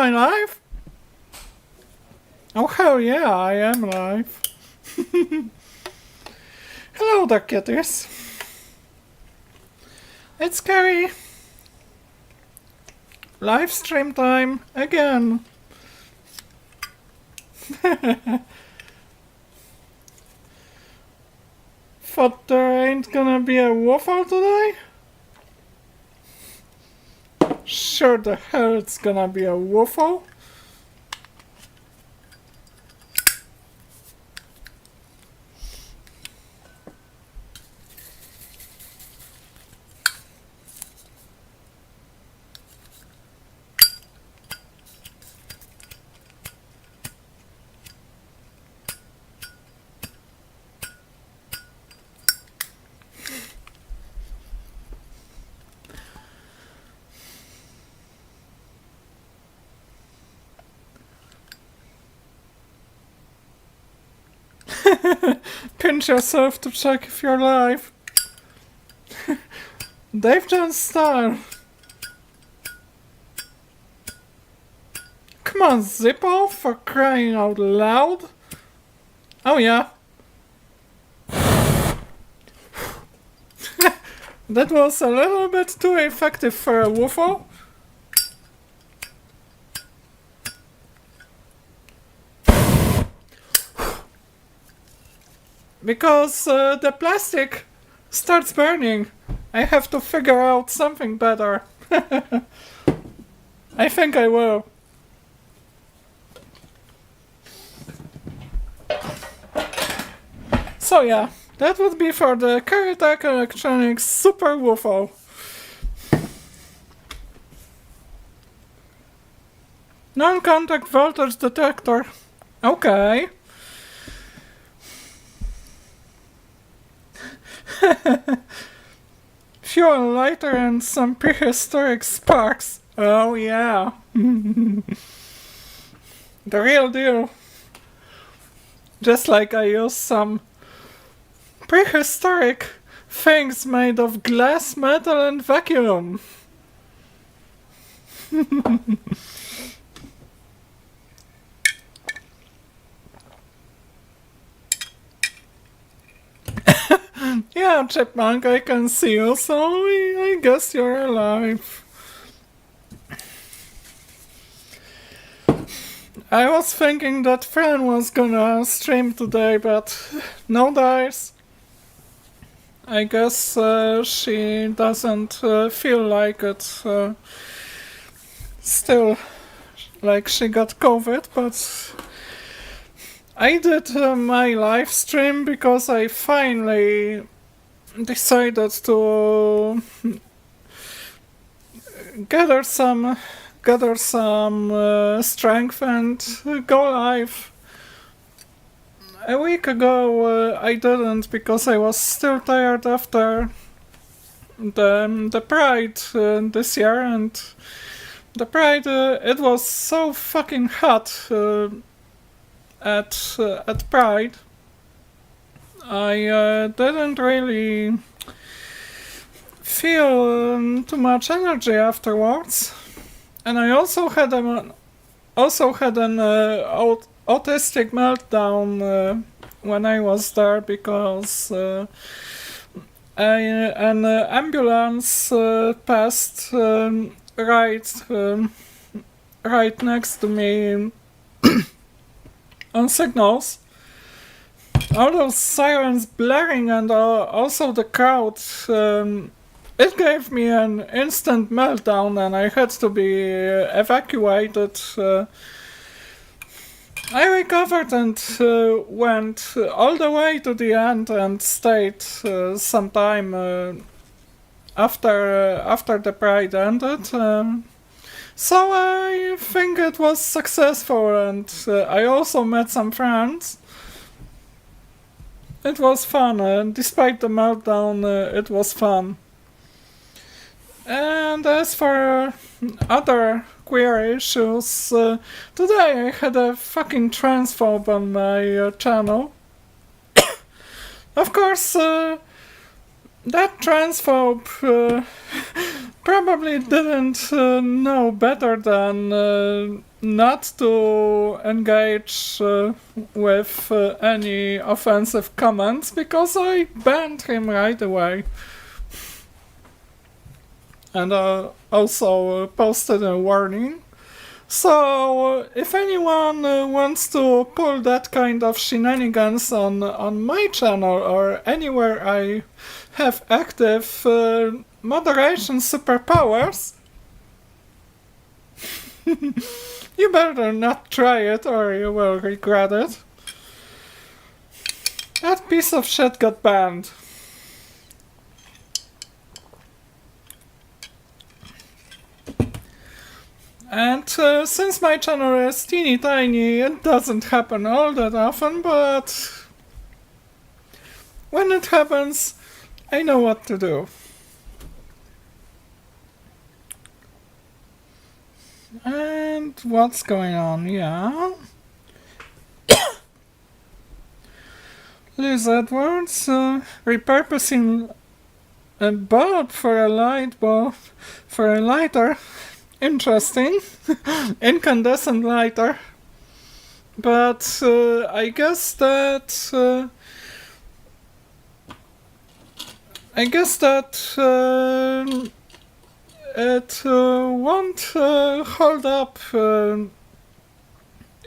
I live? Oh hell yeah, I am live. Hello there, kitties. It's Keri. Live stream time again. Thought there ain't gonna be a waffle today? Sure the hell it's gonna be a waffle. Pinch yourself to check if you're live. Dave Jones style. Come on, Zippo, for crying out loud. Oh yeah. That was a little bit too effective for a waffle. Because the plastic starts burning. I have to figure out something better. I think I will. So yeah, that would be for the Keritech Electronics Super Waffle. Non-contact voltage detector. Okay. Fuel lighter and some prehistoric sparks. Oh yeah. The real deal. Just like I use some prehistoric things made of glass, metal and vacuum. Yeah, Chipmunk, I can see you, so I guess you're alive. I was thinking that Fran was gonna stream today, but no dice. I guess she doesn't feel like it. Still, like she got COVID, but I did my live stream because I finally decided to gather some strength and go live. A week ago I didn't because I was still tired after the Pride this year, and the Pride it was so fucking hot at Pride. I didn't really feel too much energy afterwards, and I also had an autistic meltdown when I was there because an ambulance passed right next to me on signals. All those sirens blaring and also the crowd, it gave me an instant meltdown and I had to be evacuated. I recovered and went all the way to the end and stayed some time after the Pride ended. So I think it was successful, and I also met some friends. It was fun, despite the meltdown, it was fun. And as for other queer issues, today I had a fucking transphobe on my channel. Of course, that transphobe probably didn't know better than not to engage with any offensive comments because I banned him right away. And also posted a warning. So, if anyone wants to pull that kind of shenanigans on my channel or anywhere I have active moderation superpowers, you better not try it or you will regret it. That piece of shit got banned. And since my channel is teeny tiny, it doesn't happen all that often, but when it happens, I know what to do. And what's going on? Yeah. Liz Edwards, repurposing a bulb for a light bulb for a lighter. Interesting. Incandescent lighter. But I guess that it won't hold up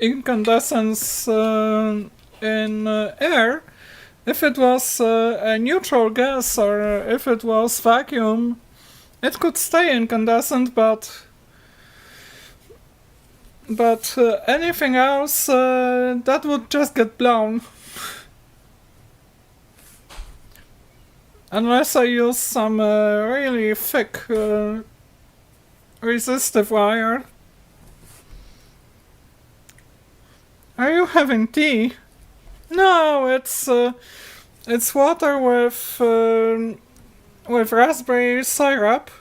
incandescence in air. If it was a neutral gas or if it was vacuum, it could stay incandescent, but anything else, that would just get blown. Unless I use some really thick resistive wire. Are you having tea? No, it's water with raspberry syrup.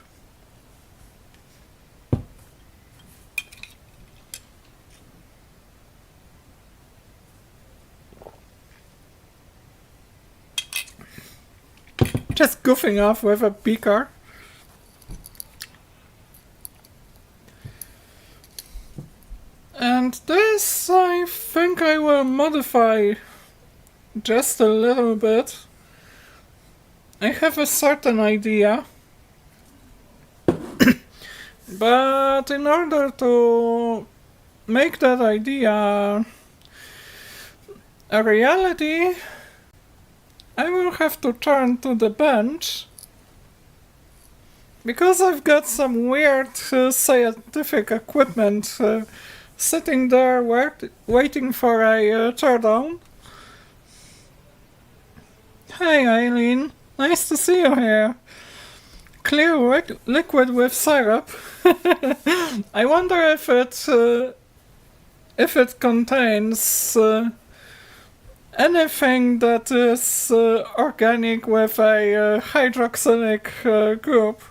Just goofing off with a beaker. And this, I think I will modify just a little bit. I have a certain idea. But in order to make that idea a reality, I will have to turn to the bench, because I've got some weird scientific equipment sitting there waiting for a teardown. Hey Eileen, nice to see you here. Clear liquid with syrup. I wonder if it contains anything that is organic with a hydroxylic group.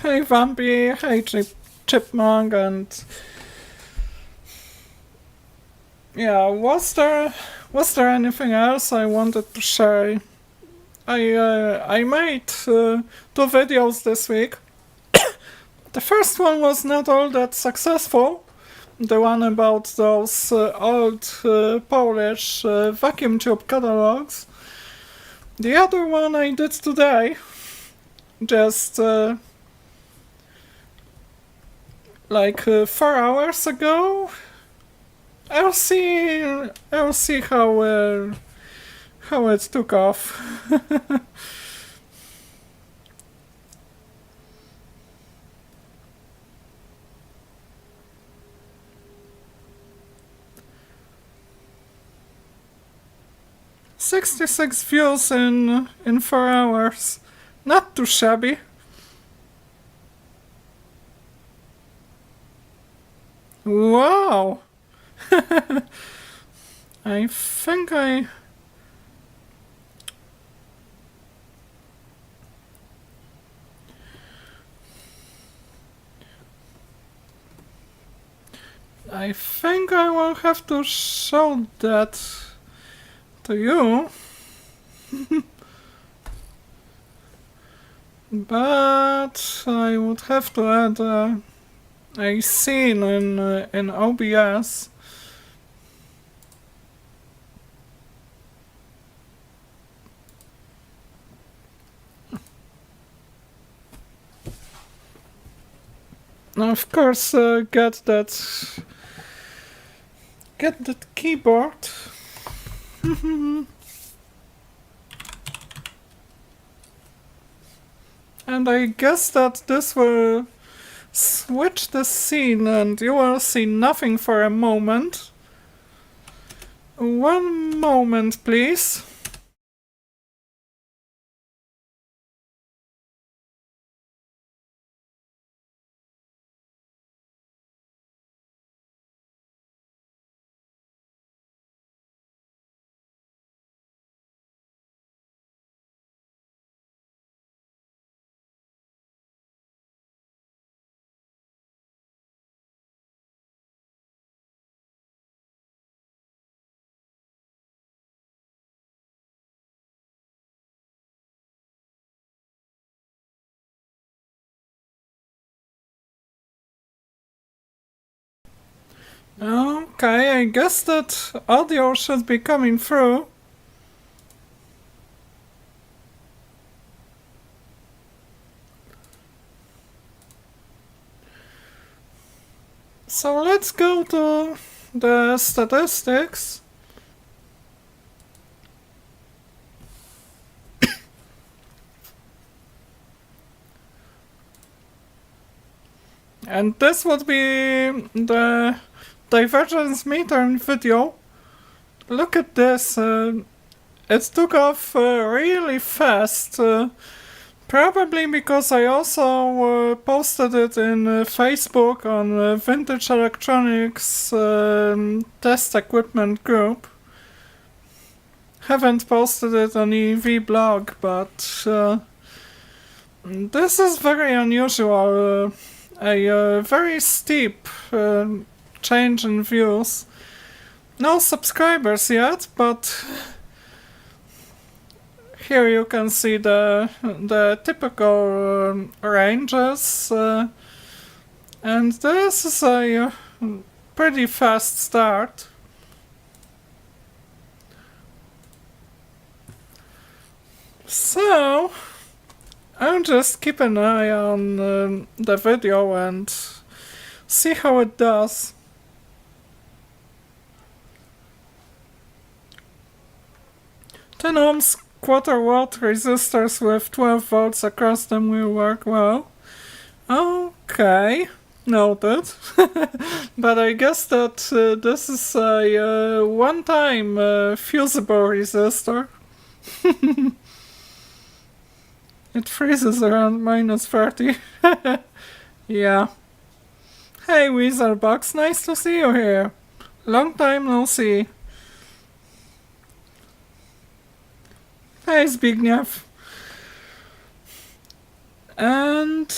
Hey Vampy, hey Chipmunk, and yeah, was there anything else I wanted to share? I made 2 videos this week. The first one was not all that successful. The one about those old Polish vacuum tube catalogs. The other one I did today. Just like 4 hours ago. I'll see how it took off. 66 views in 4 hours. Not too shabby. Wow! I think I think I will have to show that to you. but I would have to add a scene in OBS. Now, of course, get that keyboard. And I guess that this will switch the scene and you will see nothing for a moment. One moment, please. Okay, I guess that audio should be coming through. So let's go to the statistics. And this would be the divergence meter video. Look at this. It took off really fast. Probably because I also posted it in Facebook on Vintage Electronics test equipment group. Haven't posted it on EV blog, but this is very unusual. A very steep change in views. No subscribers yet, but here you can see the typical ranges, and this is a pretty fast start. So I'll just keep an eye on the video and see how it does. Ten ohms quarter watt resistors with 12 volts across them will work well. Okay, noted. But I guess that this is a one-time fusible resistor. It freezes around -30. Yeah. Hey Weezerbox, nice to see you here. Long time no see. Hey Zbigniew. And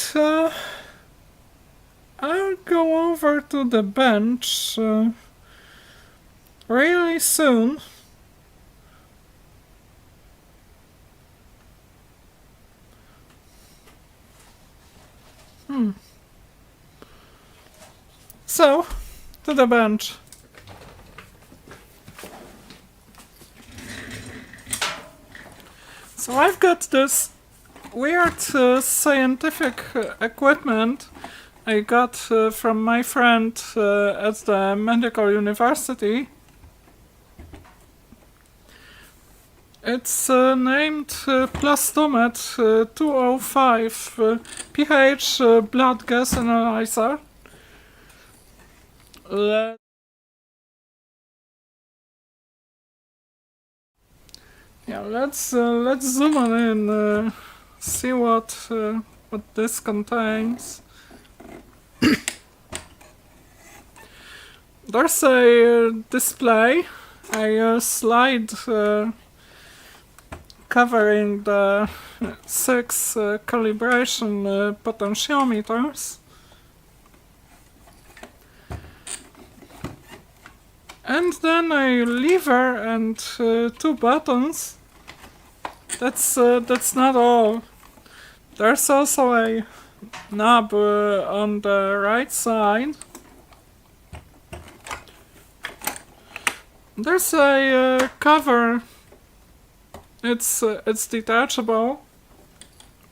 I'll go over to the bench really soon. So, to the bench. So I've got this weird scientific equipment I got from my friend at the medical university. It's named Plastomet 205 pH blood gas analyzer. Let's zoom on in, see what this contains. There's a display, a slide covering the 6 calibration potentiometers. And then a lever and 2 buttons. That's not all. There's also a knob on the right side. There's a cover. It's detachable.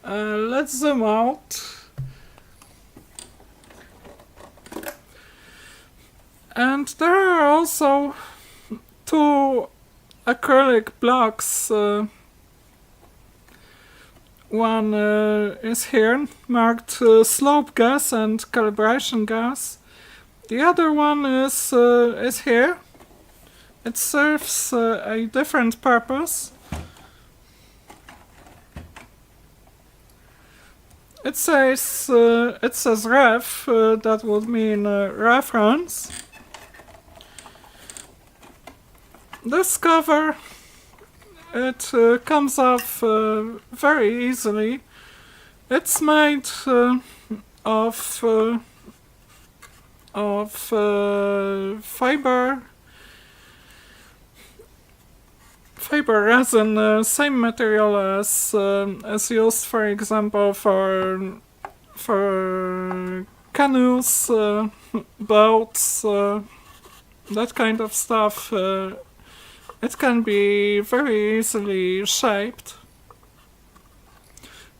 Let's zoom out. And there are also two acrylic blocks. One is here, marked slope gas and calibration gas. The other one is here. It serves a different purpose. It says ref, that would mean reference. This cover, it comes off very easily. It's made of fiber resin, same material as used, for example, for canoes, boats, that kind of stuff. It can be very easily shaped.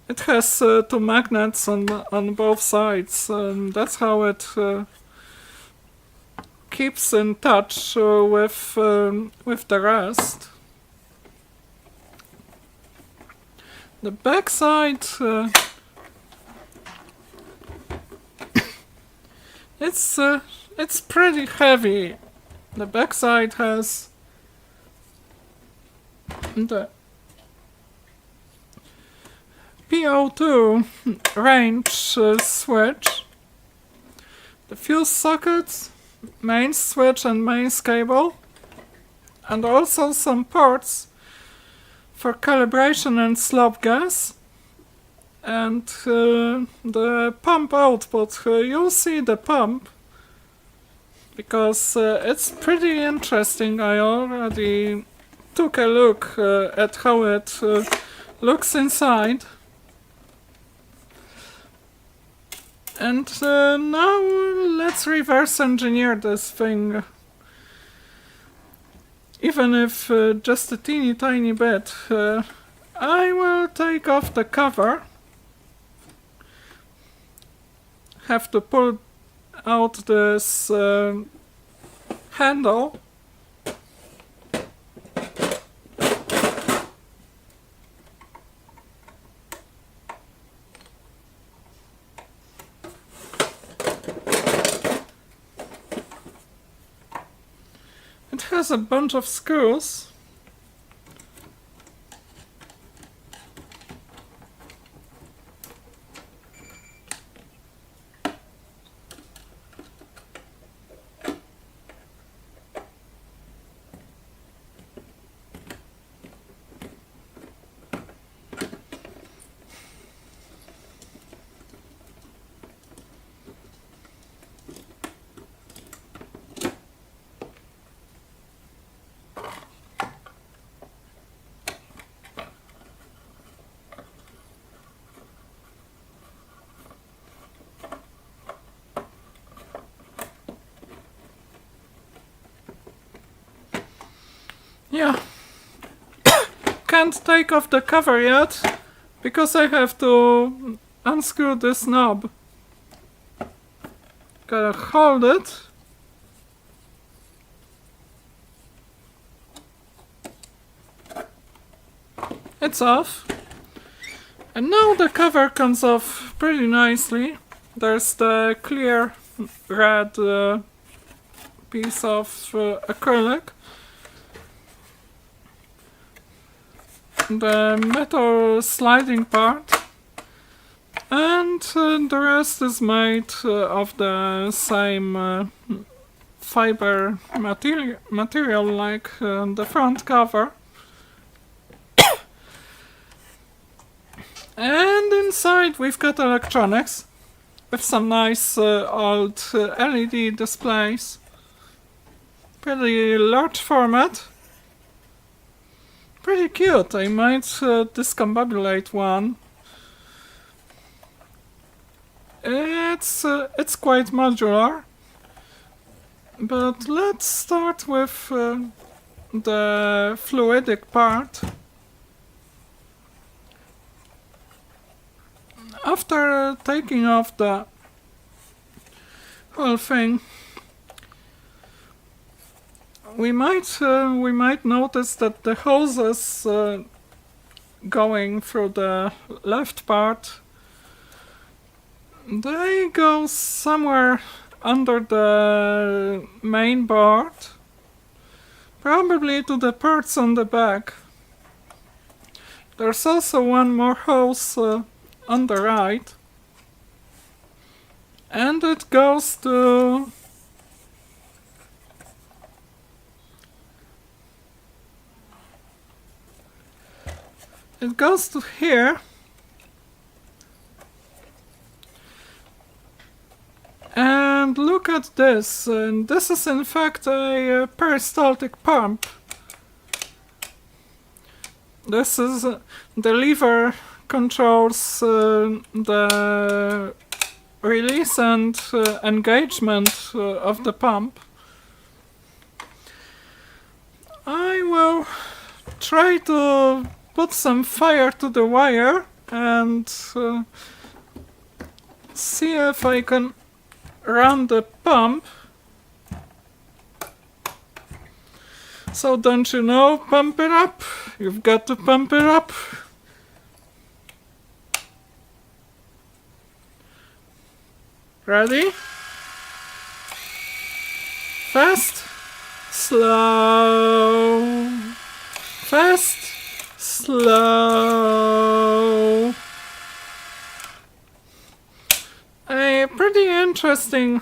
It has two magnets on both sides, and that's how it keeps in touch with the rest. The back side, it's pretty heavy. The back side has the PO2 range switch, the fuse sockets, mains switch and mains cable, and also some ports for calibration and slope gas, and the pump output. You'll see the pump because it's pretty interesting. I already took a look at how it looks inside. And now let's reverse engineer this thing. Even if just a teeny tiny bit. I will take off the cover. Have to pull out this handle. It has a bunch of screws. Yeah, can't take off the cover yet because I have to unscrew this knob. Gotta hold it. It's off. And now the cover comes off pretty nicely. There's the clear red piece of acrylic. The metal sliding part, and the rest is made of the same fiber material like the front cover. And inside we've got electronics with some nice old LED displays. Pretty large format. Pretty cute. I might discombobulate one It's quite modular, but let's start with the fluidic part. After taking off the whole thing, we might notice that the hoses going through the left part, they go somewhere under the main board, probably to the parts on the back. There's also one more hose on the right, and it goes to here. And look at this, and this is in fact a peristaltic pump. This is the lever controls the release and engagement of the pump. I will try to put some fire to the wire and see if I can run the pump. So don't you know, pump it up. You've got to pump it up. Ready? Fast, slow, fast, slow. A pretty interesting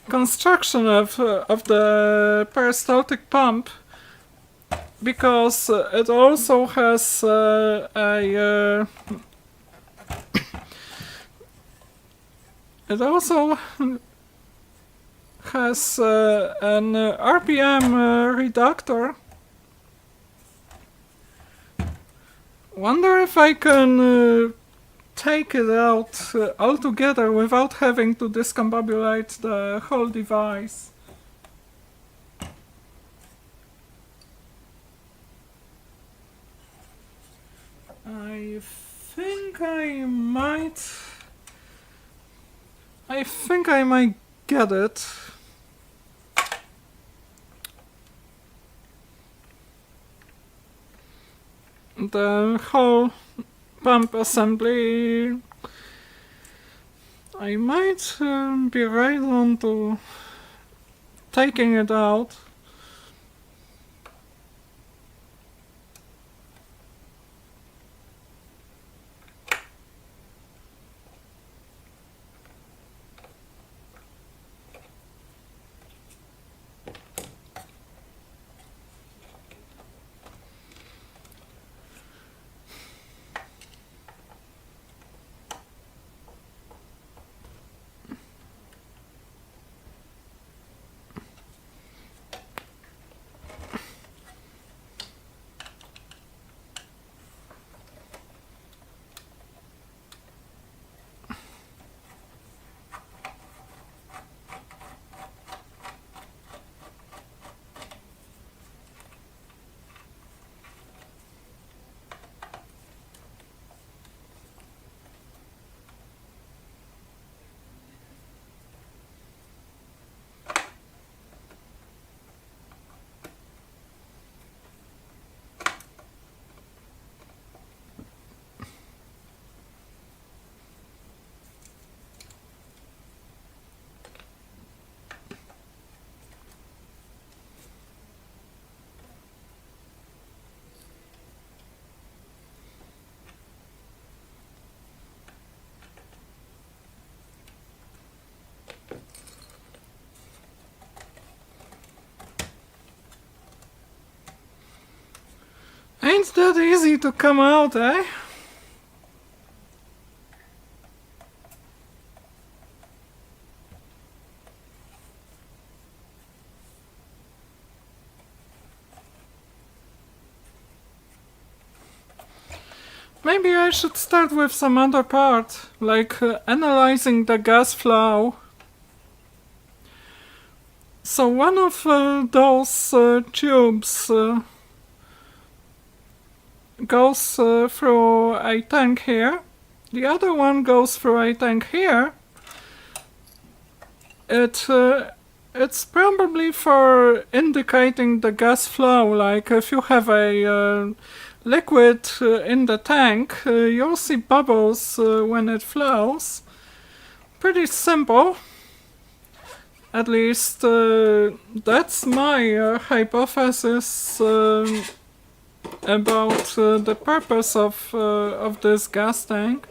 construction of the peristaltic pump, because it also has an RPM reductor. Wonder if I can take it out altogether without having to discombobulate the whole device. I think I might get it. The whole pump assembly, I might be right on to taking it out. Ain't that easy to come out, eh? Maybe I should start with some other part, like analyzing the gas flow. So one of those tubes goes through a tank here. The other one goes through a tank here. It's probably for indicating the gas flow, like if you have a liquid in the tank, you'll see bubbles when it flows. Pretty simple. At least that's my hypothesis about the purpose of this gas tank.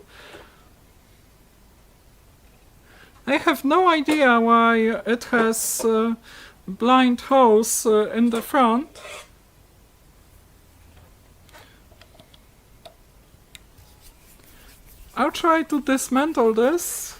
I have no idea why it has blind holes in the front. I'll try to dismantle this.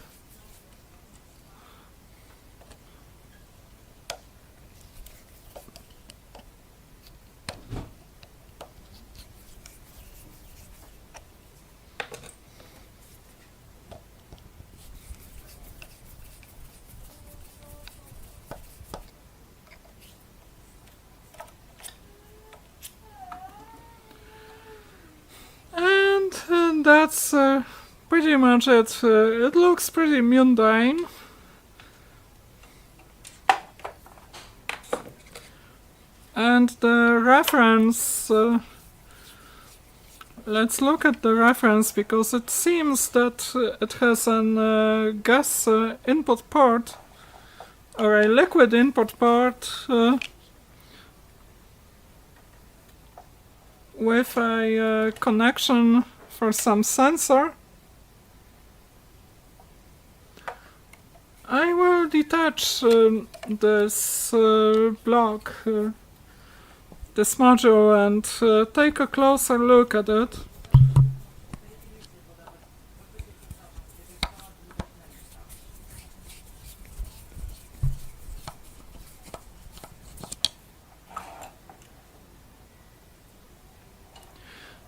And that's pretty much it. It looks pretty mundane. And the reference, let's look at the reference, because it seems that it has a gas input port, or a liquid input port, with a connection for some sensor. I will detach this block, this module, and take a closer look at it.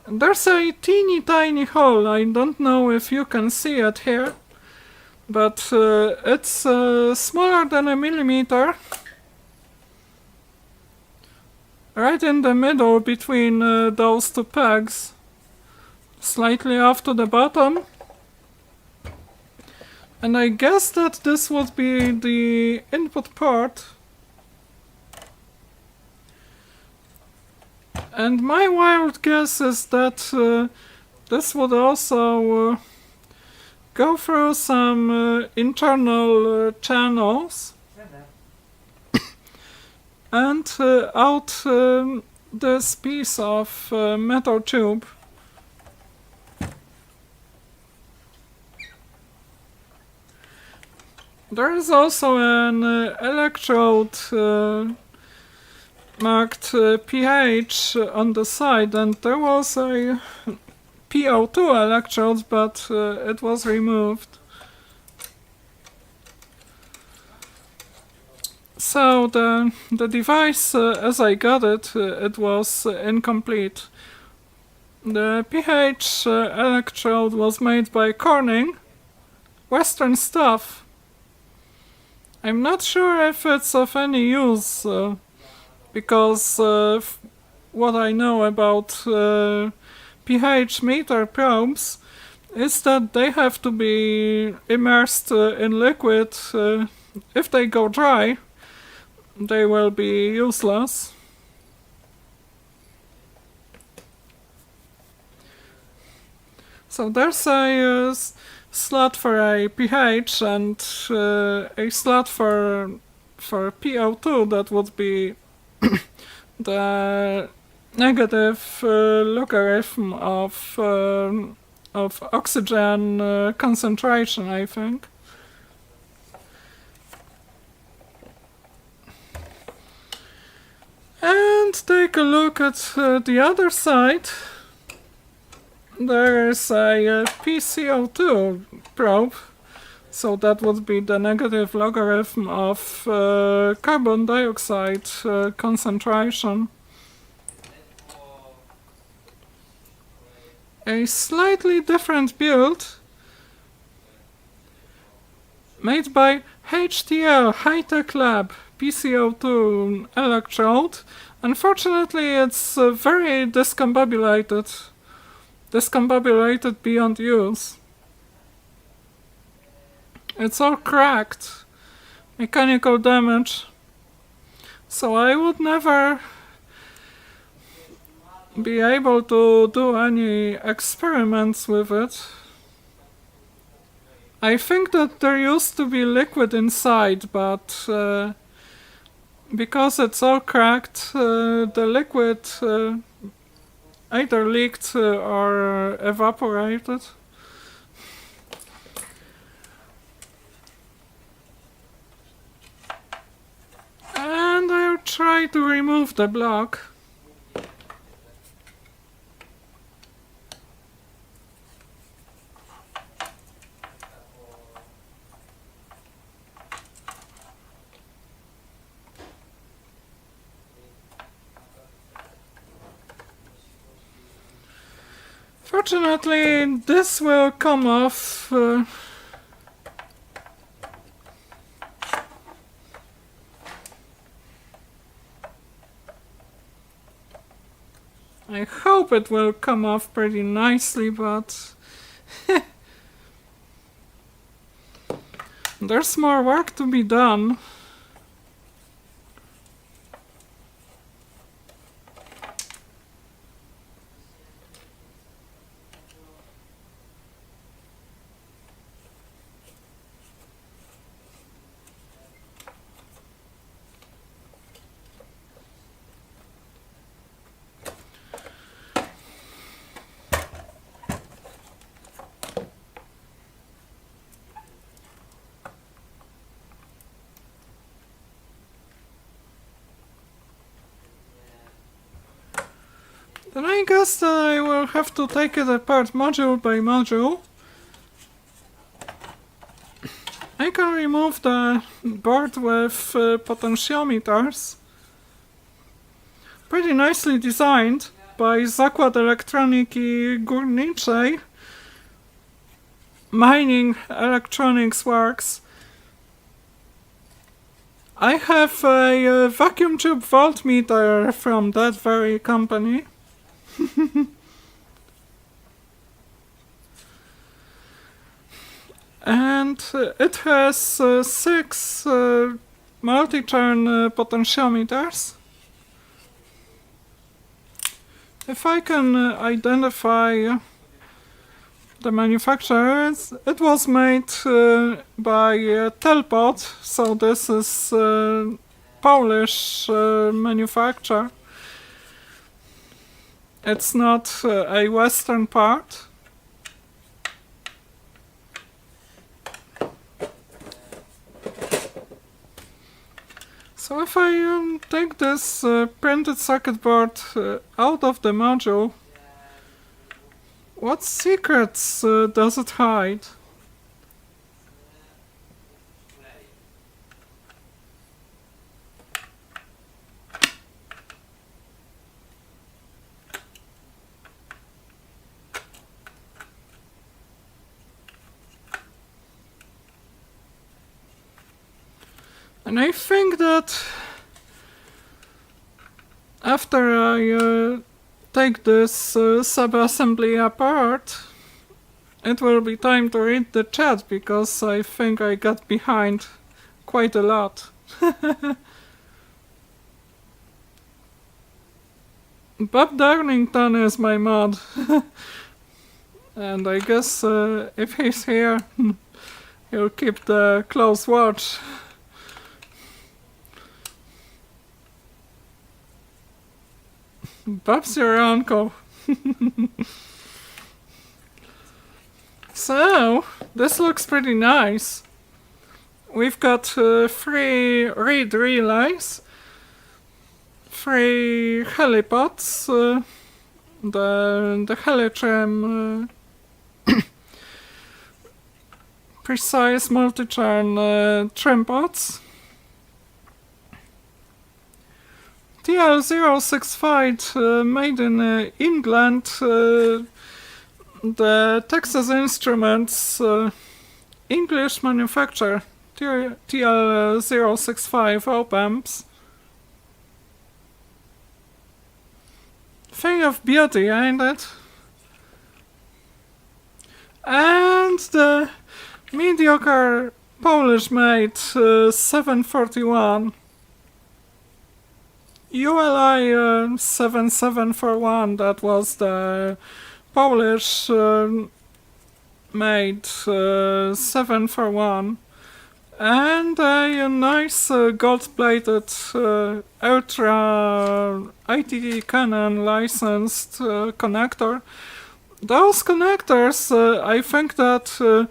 There's a teeny tiny hole. I don't know if you can see it here, but it's smaller than a millimeter. Right in the middle between those two pegs, slightly off to the bottom. And I guess that this would be the input port. And my wild guess is that this would also go through some internal channels and out this piece of metal tube. There is also an electrode marked pH on the side, and there was a PO2 electrode, but it was removed. So the device, as I got it, it was incomplete. The pH electrode was made by Corning, Western stuff. I'm not sure if it's of any use, because what I know about pH meter probes is that they have to be immersed in liquid. If they go dry, they will be useless. So there's a slot for a pH and a slot for PO2 that would be the negative logarithm of oxygen concentration, I think. And take a look at the other side. There is a PCO2 probe, so that would be the negative logarithm of carbon dioxide concentration. a slightly different build made by HTL High-Tech Lab PCO2 electrode. Unfortunately, it's very discombobulated beyond use. It's all cracked, mechanical damage, so I would never be able to do any experiments with it. I think that there used to be liquid inside, but because it's all cracked, the liquid either leaked or evaporated. And I'll try to remove the block. Fortunately, this will come off I hope it will come off pretty nicely, but there's more work to be done. Then I guess that I will have to take it apart module by module. I can remove the board with potentiometers. Pretty nicely designed by Zakład Elektroniki Górniczej. Mining Electronics Works. I have a vacuum tube voltmeter from that very company. And it has 6 multi-turn potentiometers. If I can identify the manufacturer, it was made by Telpot, so this is Polish manufacturer. It's not a Western part. So if I take this printed circuit board out of the module, what secrets does it hide? And I think that after I take this sub-assembly apart, it will be time to read the chat, because I think I got behind quite a lot. Bob Darlington is my mod. And I guess if he's here, he'll keep the close watch. Bob's your uncle. So, this looks pretty nice. We've got 3 reed relays, 3 helipods, the Helitrim precise multi-turn trim pods. TL065 made in England, the Texas Instruments English manufacturer TL065 op-amps. Thing of beauty, ain't it? And the mediocre Polish-made 741 ULI 7741, that was the Polish made 741, and a nice gold-plated Ultra ITT Canon licensed connector. Those connectors, I think that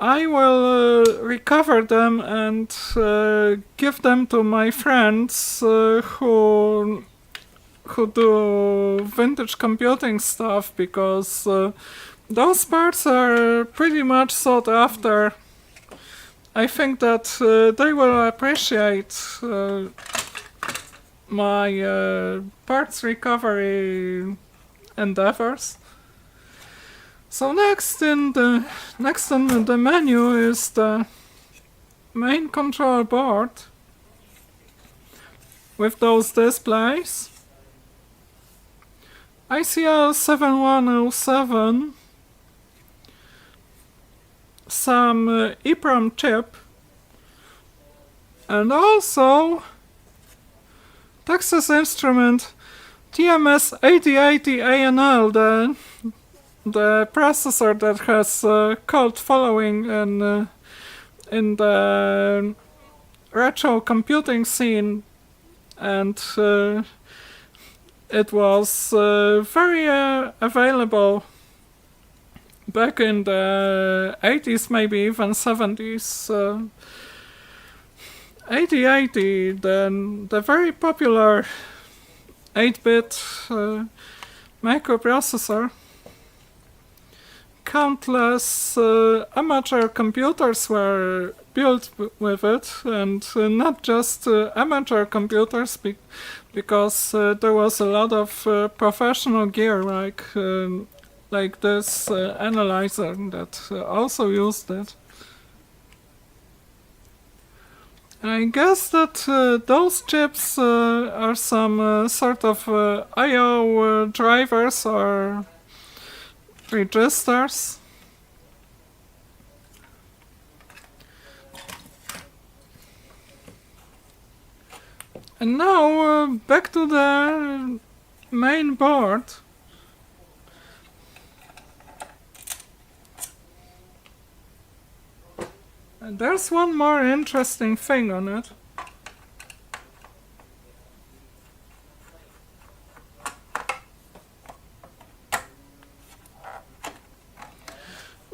I will recover them and give them to my friends who do vintage computing stuff, because those parts are pretty much sought after. I think that they will appreciate my parts recovery endeavors. So next on the menu is the main control board with those displays. ICL 7107, some EEPROM chip, and also Texas Instrument TMS 8080 ANL, the processor that has cult following in the retro computing scene, and it was very available back in the 80s, maybe even 70s. 8080, the very popular 8-bit microprocessor. Countless amateur computers were built with it, and not just amateur computers, because there was a lot of professional gear, like this analyzer that also used it. I guess that those chips are some sort of I/O drivers or registers. And now back to the main board. And there's one more interesting thing on it.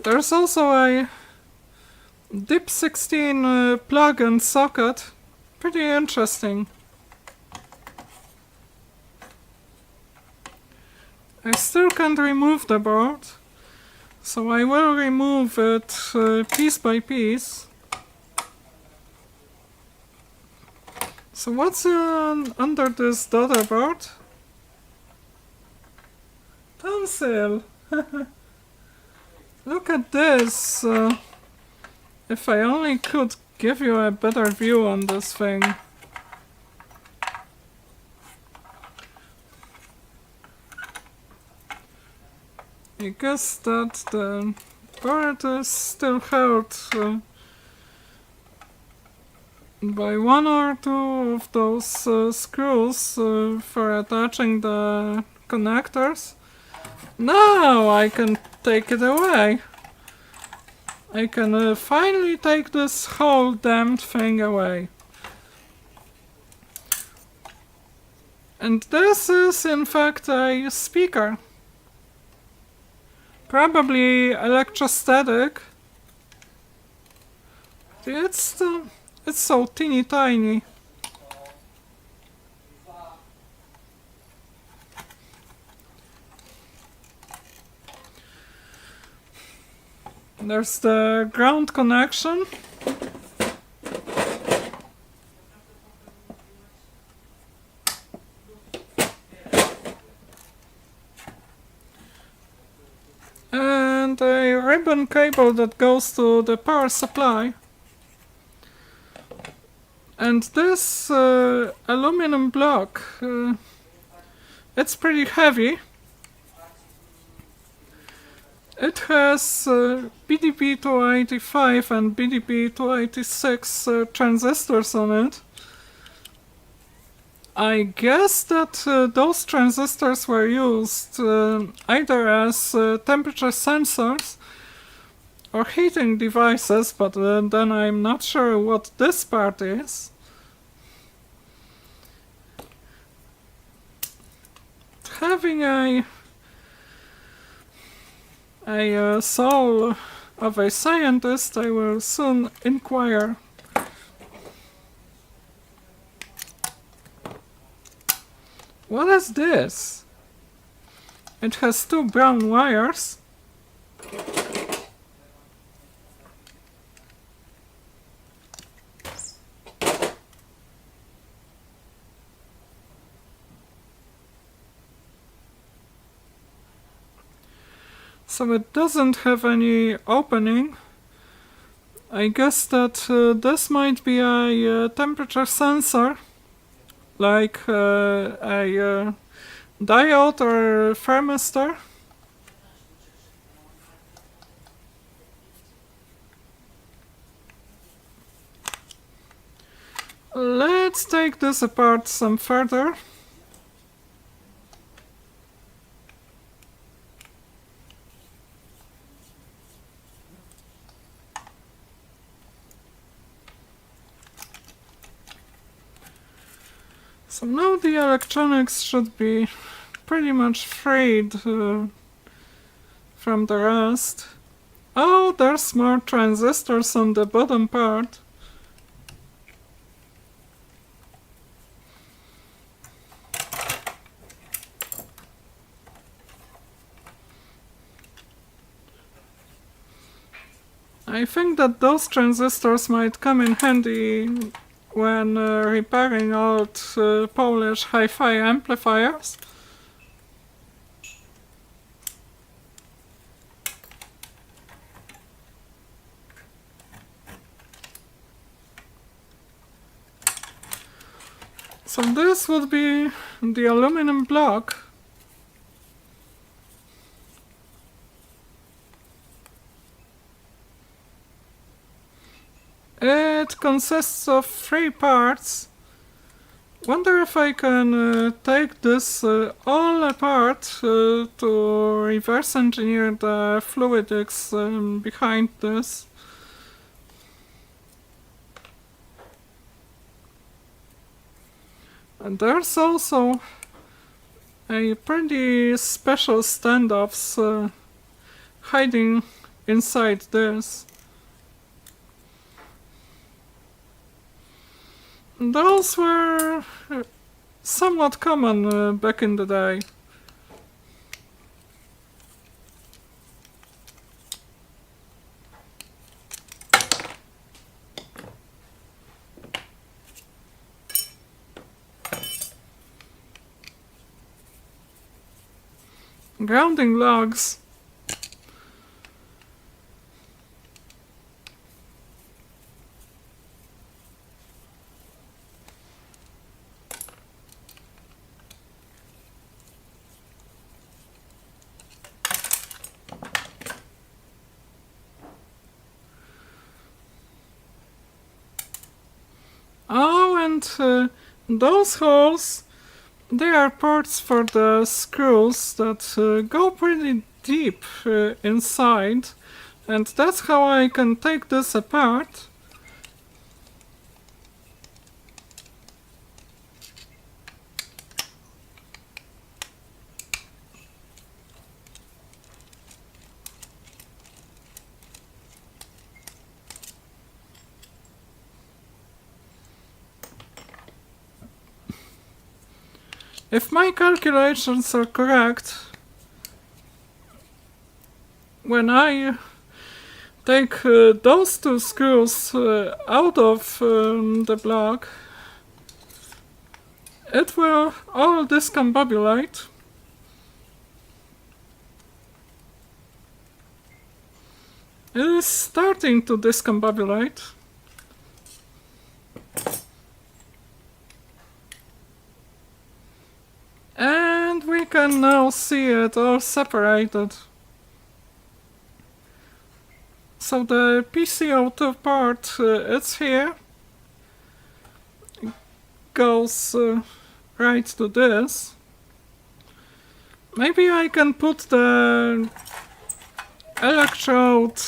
There's also a DIP16 plug and socket. Pretty interesting. I still can't remove the board, so I will remove it piece by piece. So what's under this daughterboard? Pencil! Look at this! If I only could give you a better view on this thing. I guess that the board is still held by one or two of those screws for attaching the connectors. Now I can take it away. I can finally take this whole damned thing away. And this is in fact a speaker. Probably electrostatic. It's so teeny tiny. There's the ground connection. ribbon cable that goes to the power supply. And this aluminum block, it's pretty heavy. It has BDP285 and BDP286 transistors on it. I guess that those transistors were used either as temperature sensors or heating devices, but then I'm not sure what this part is. Having a soul of a scientist, I will soon inquire. What is this? It has two brown wires. So it doesn't have any opening. I guess that this might be a temperature sensor, like a diode or thermistor. Let's take this apart some further. So now the electronics should be pretty much freed from the rest. Oh, there's more transistors on the bottom part. I think that those transistors might come in handy when repairing old Polish hi-fi amplifiers. So this would be the aluminum block. It consists of 3 parts. Wonder if I can take this all apart to reverse engineer the fluidics behind this. And there's also a pretty special standoffs hiding inside this. Those were somewhat common back in the day. Grounding logs. Oh, and those holes, they are ports for the screws that go pretty deep inside, and that's how I can take this apart. If my calculations are correct, when I take those 2 screws out of the block, it will all discombobulate. is starting to discombobulate. And we can now see it all separated. So the PCO2 part, it's here. It goes right to this. Maybe I can put the electrode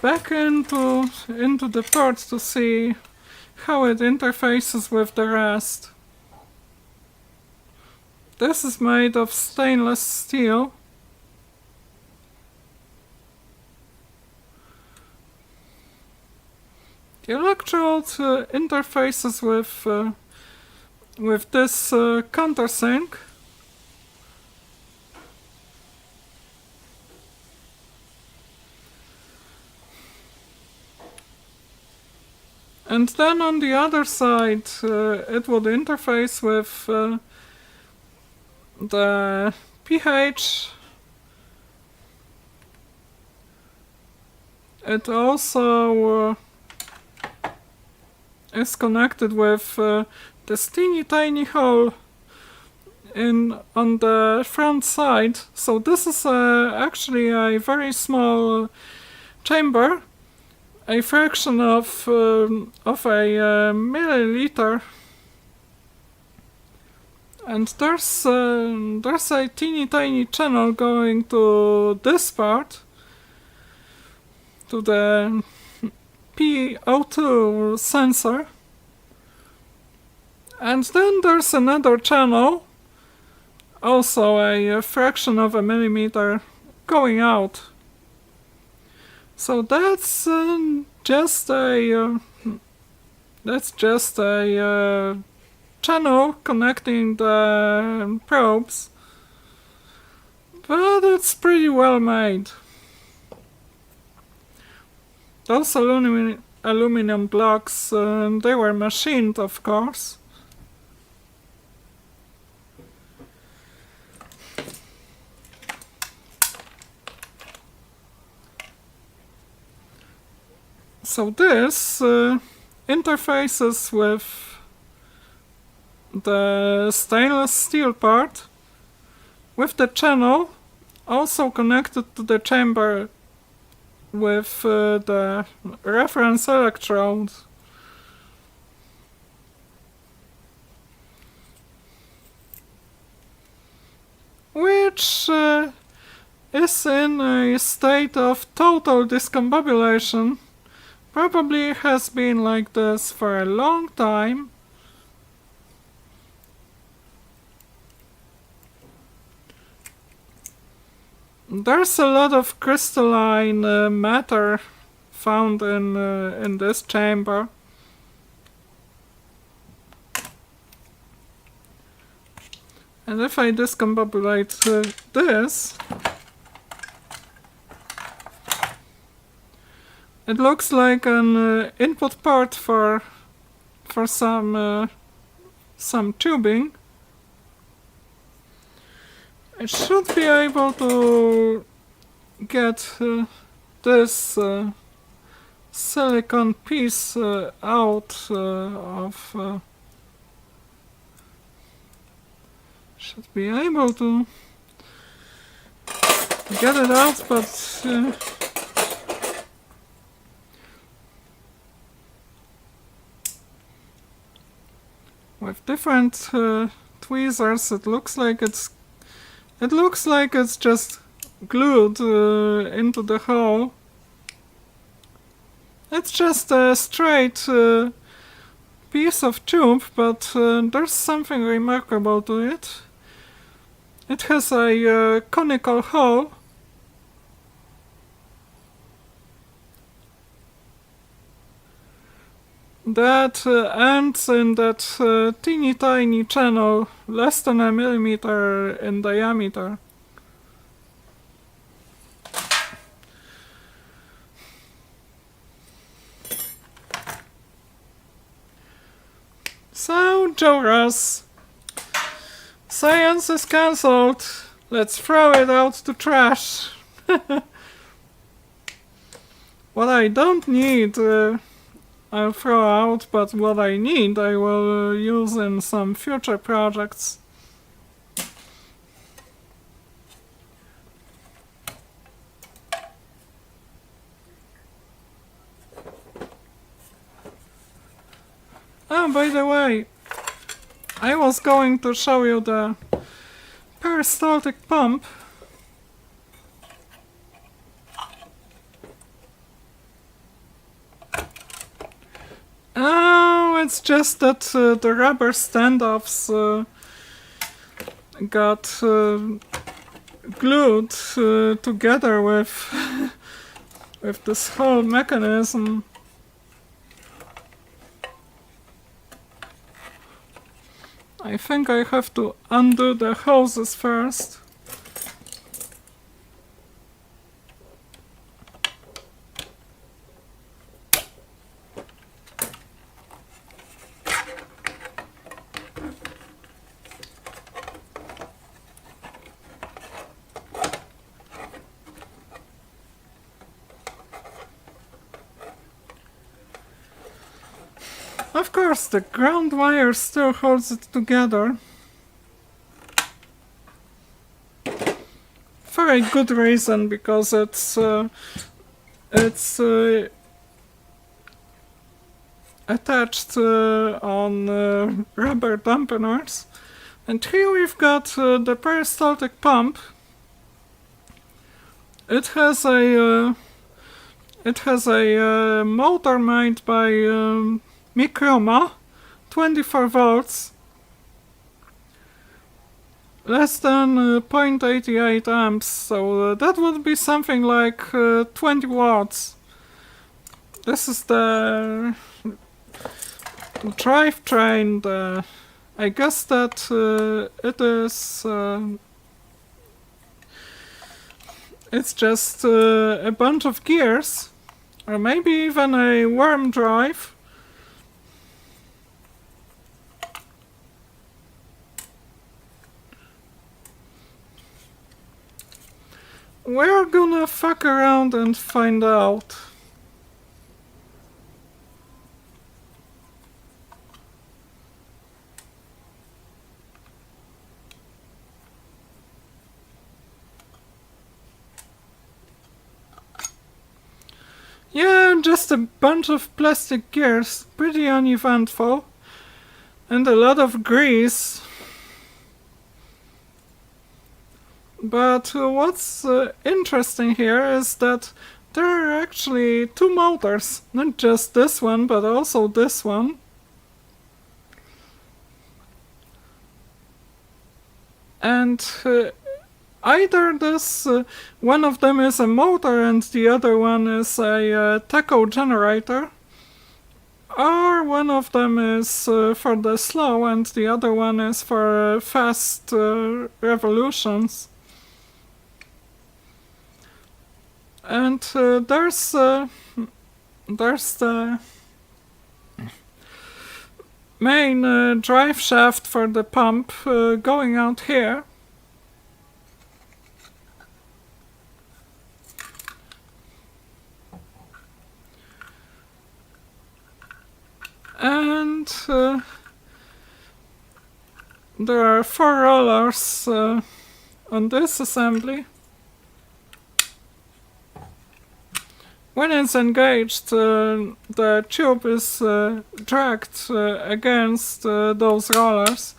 back into the part to see how it interfaces with the rest. This is made of stainless steel. The electrode interfaces with this countersink. And then on the other side, it would interface with the pH. It also is connected with this teeny tiny hole on the front side. So this is actually a very small chamber, a fraction of a milliliter, and there's a teeny tiny channel going to this part, to the PO2 sensor, and then there's another channel, also a fraction of a millimeter, going out. So that's just a channel connecting the probes, but it's pretty well made. Those aluminum blocks, they were machined, of course. So this interfaces with the stainless steel part, with the channel also connected to the chamber with the reference electrode. Which is in a state of total discombobulation. Probably has been like this for a long time. There's a lot of crystalline matter found in this chamber. And if I discombobulate this, it looks like an input port for some tubing. I should be able to get this silicon piece out of... should be able to get it out, but... with different tweezers, it looks like it's just glued into the hole. It's just a straight piece of tube, but there's something remarkable to it. It has a conical hole. That ends in that teeny tiny channel, less than a millimeter in diameter. So, Joe Ross, science is cancelled. Let's throw it out to trash. What I don't need, I'll throw out, but what I need, I will use in some future projects. Oh, by the way, I was going to show you the peristaltic pump. Oh, it's just that the rubber standoffs got glued together with with this whole mechanism. I think I have to undo the hoses first. Of course, the ground wire still holds it together. For a good reason, because it's attached on rubber dampeners. And here we've got the peristaltic pump. It has a motor made by Microma, 24 volts, less than 0.88 amps, so that would be something like 20 watts. This is the drivetrain. I guess that it is. It's just a bunch of gears, or maybe even a worm drive. We're gonna fuck around and find out. Yeah, just a bunch of plastic gears, pretty uneventful, and a lot of grease. But what's interesting here is that there are actually two motors, not just this one, but also this one. And either this, one of them is a motor and the other one is a taco generator, or one of them is for the slow and the other one is for fast revolutions. And there's the main drive shaft for the pump going out here. And there are 4 rollers on this assembly. When it's engaged, the tube is dragged against those rollers.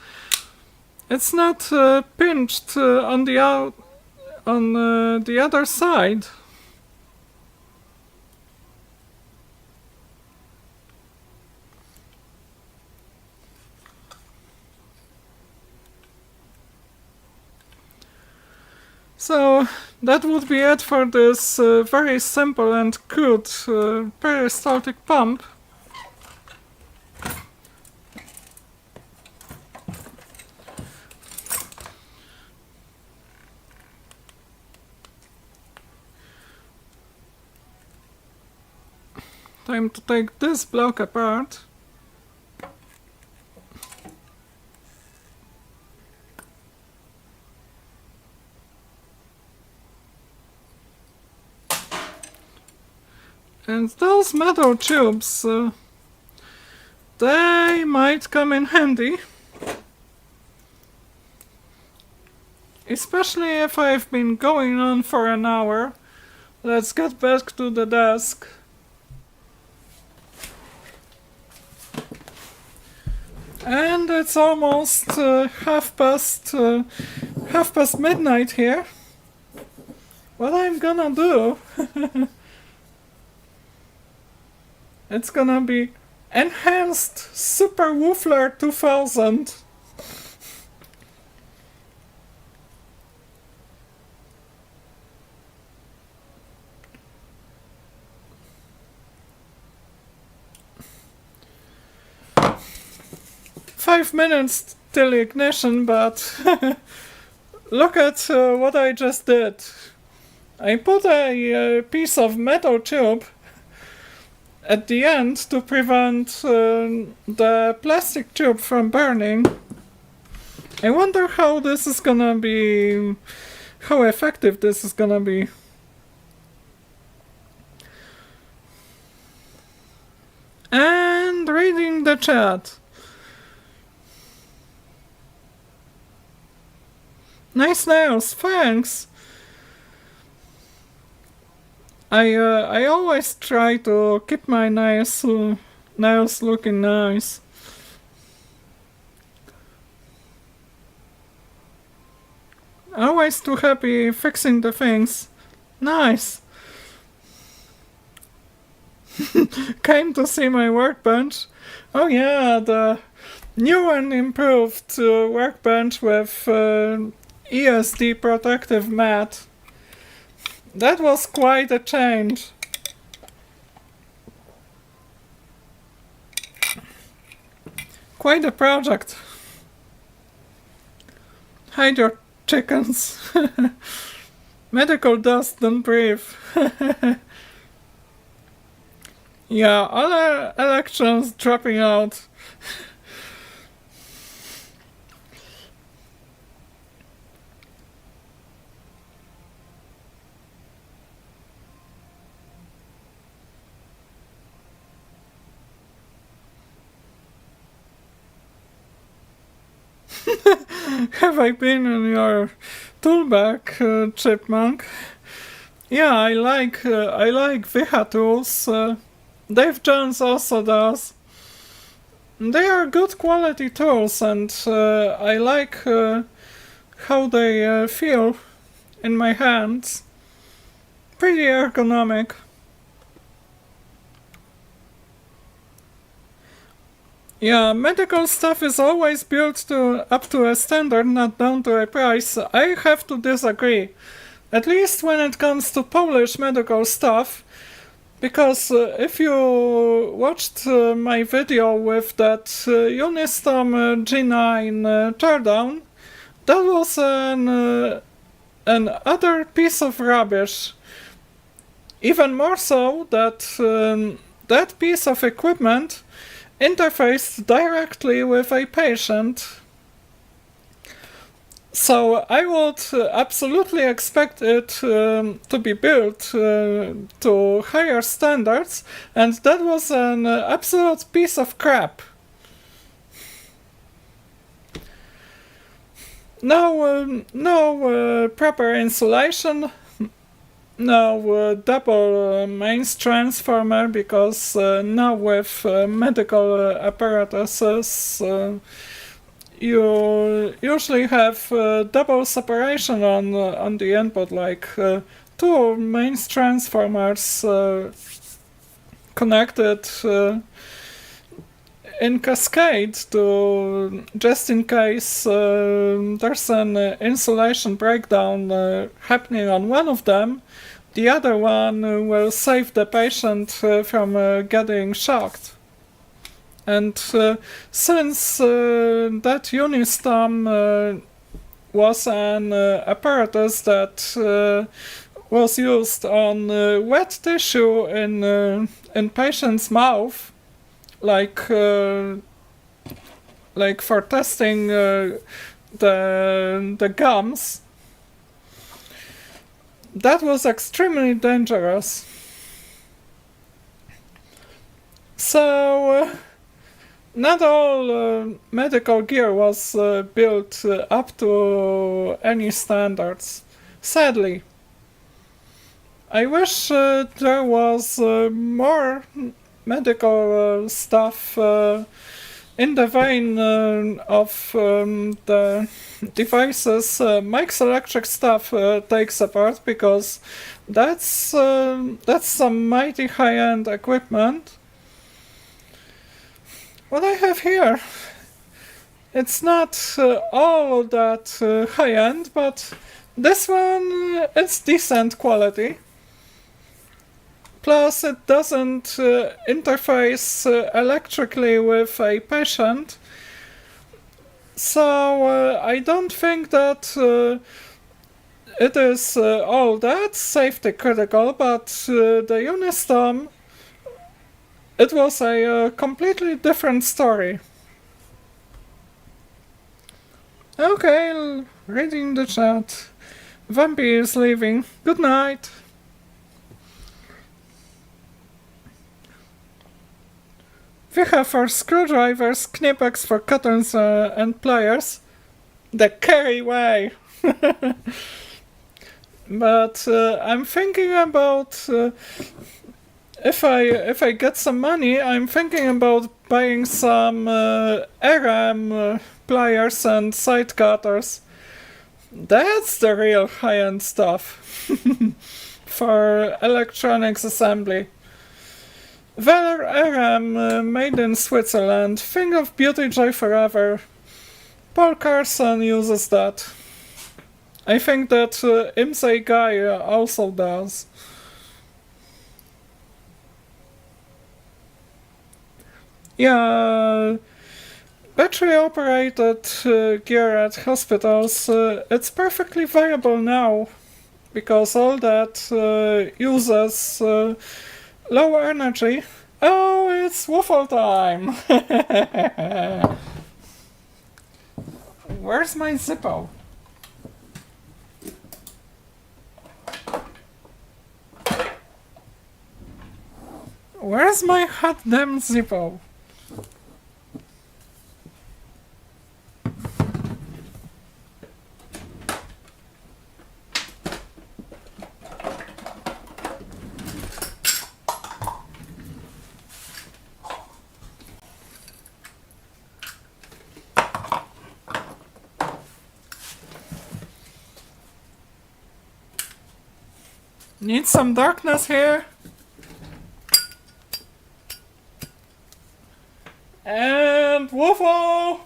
It's not pinched on the other side. So that would be it for this very simple and crude peristaltic pump. Time to take this block apart. And those metal tubes, they might come in handy. Especially if I've been going on for an hour. Let's get back to the desk. And it's almost half past midnight here. What I'm gonna do, it's gonna be enhanced Super Woofler 2000. "5 minutes till ignition, but look at what I just did. I put a piece of metal tube at the end to prevent the plastic tube from burning. I wonder how this is gonna be, how effective this is gonna be. And reading the chat. Nice nails, thanks. I always try to keep my nails looking nice. Always too happy fixing the things. Nice. Came to see my workbench. Oh yeah, the new and improved workbench with ESD protective mat. That was quite a change. Quite a project. Hide your chickens. Medical dust, don't breathe. Yeah, other elections dropping out. Have I been in your toolbag, Chipmunk? Yeah, I like Viha tools. Dave Jones also does. They are good quality tools, and I like how they feel in my hands. Pretty ergonomic. Yeah, medical stuff is always built up to a standard, not down to a price. I have to disagree. At least when it comes to Polish medical stuff. Because if you watched my video with that Unistom G9 teardown, that was an other piece of rubbish. Even more so that that piece of equipment interfaced directly with a patient. So I would absolutely expect it to be built to higher standards, and that was an absolute piece of crap. No proper insulation, no double mains transformer, because now with medical apparatuses you usually have double separation on the input, like two mains transformers connected in cascade to just in case there's an insulation breakdown happening on one of them, the other one will save the patient from getting shocked. And since that Unistom was an apparatus that was used on wet tissue in patient's mouth, like for testing the gums, that was extremely dangerous. So, not all medical gear was built up to any standards, sadly. I wish there was more medical stuff in the vein of the devices Mike's Electric stuff takes apart, because that's some mighty high-end equipment. What I have here, it's not all that high-end, but this one is decent quality. Plus, it doesn't interface electrically with a patient, so I don't think that it is all that safety critical, but the Unistorm, it was a completely different story. Okay, reading the chat. Vampy is leaving. Good night. We have for screwdrivers, knipex for cutters and pliers. The Keri way! But I'm thinking about... if I get some money, I'm thinking about buying some RM pliers and side cutters. That's the real high-end stuff for electronics assembly. Velar RM made in Switzerland. Thing of beauty, joy forever. Paul Carson uses that. I think that Imsei Guy also does. Yeah, battery-operated gear at hospitals, it's perfectly viable now, because all that uses low energy. Oh, it's waffle time! Where's my Zippo? Where's my hot damn Zippo? Need some darkness here. And waffle!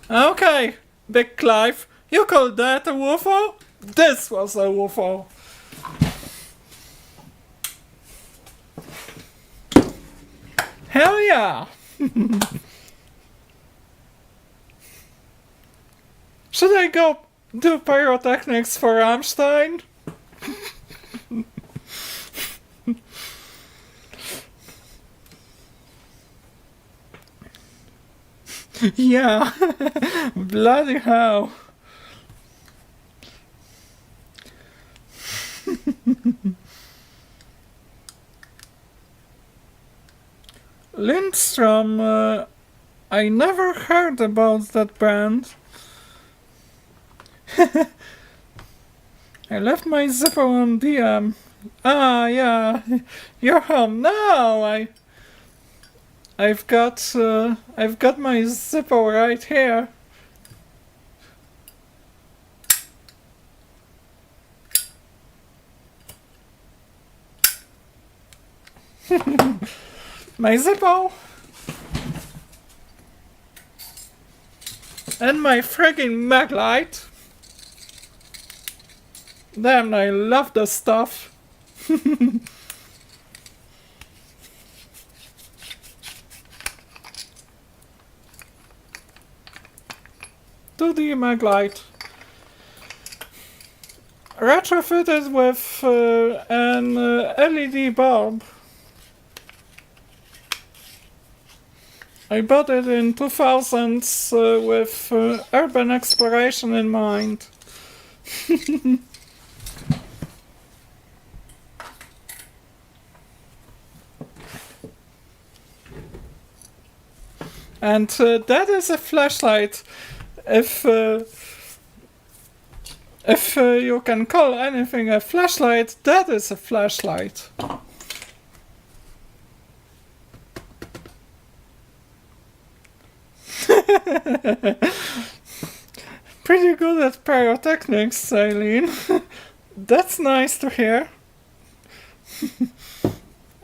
Okay, Big Clive, you call that a waffle? This was a waffle. Hell yeah! Should I go do pyrotechnics for Rammstein? Yeah, bloody hell. Lindstrom, I never heard about that brand. I left my Zippo on DM. Ah, yeah, you're home now. I've got my Zippo right here. My Zippo. And my friggin' maglite. Damn, I love the stuff. 2D maglite. Retrofitted with an LED bulb. I bought it in 2000s with urban exploration in mind. And that is a flashlight. If you can call anything a flashlight, that is a flashlight. Pretty good at pyrotechnics, Eileen. That's nice to hear.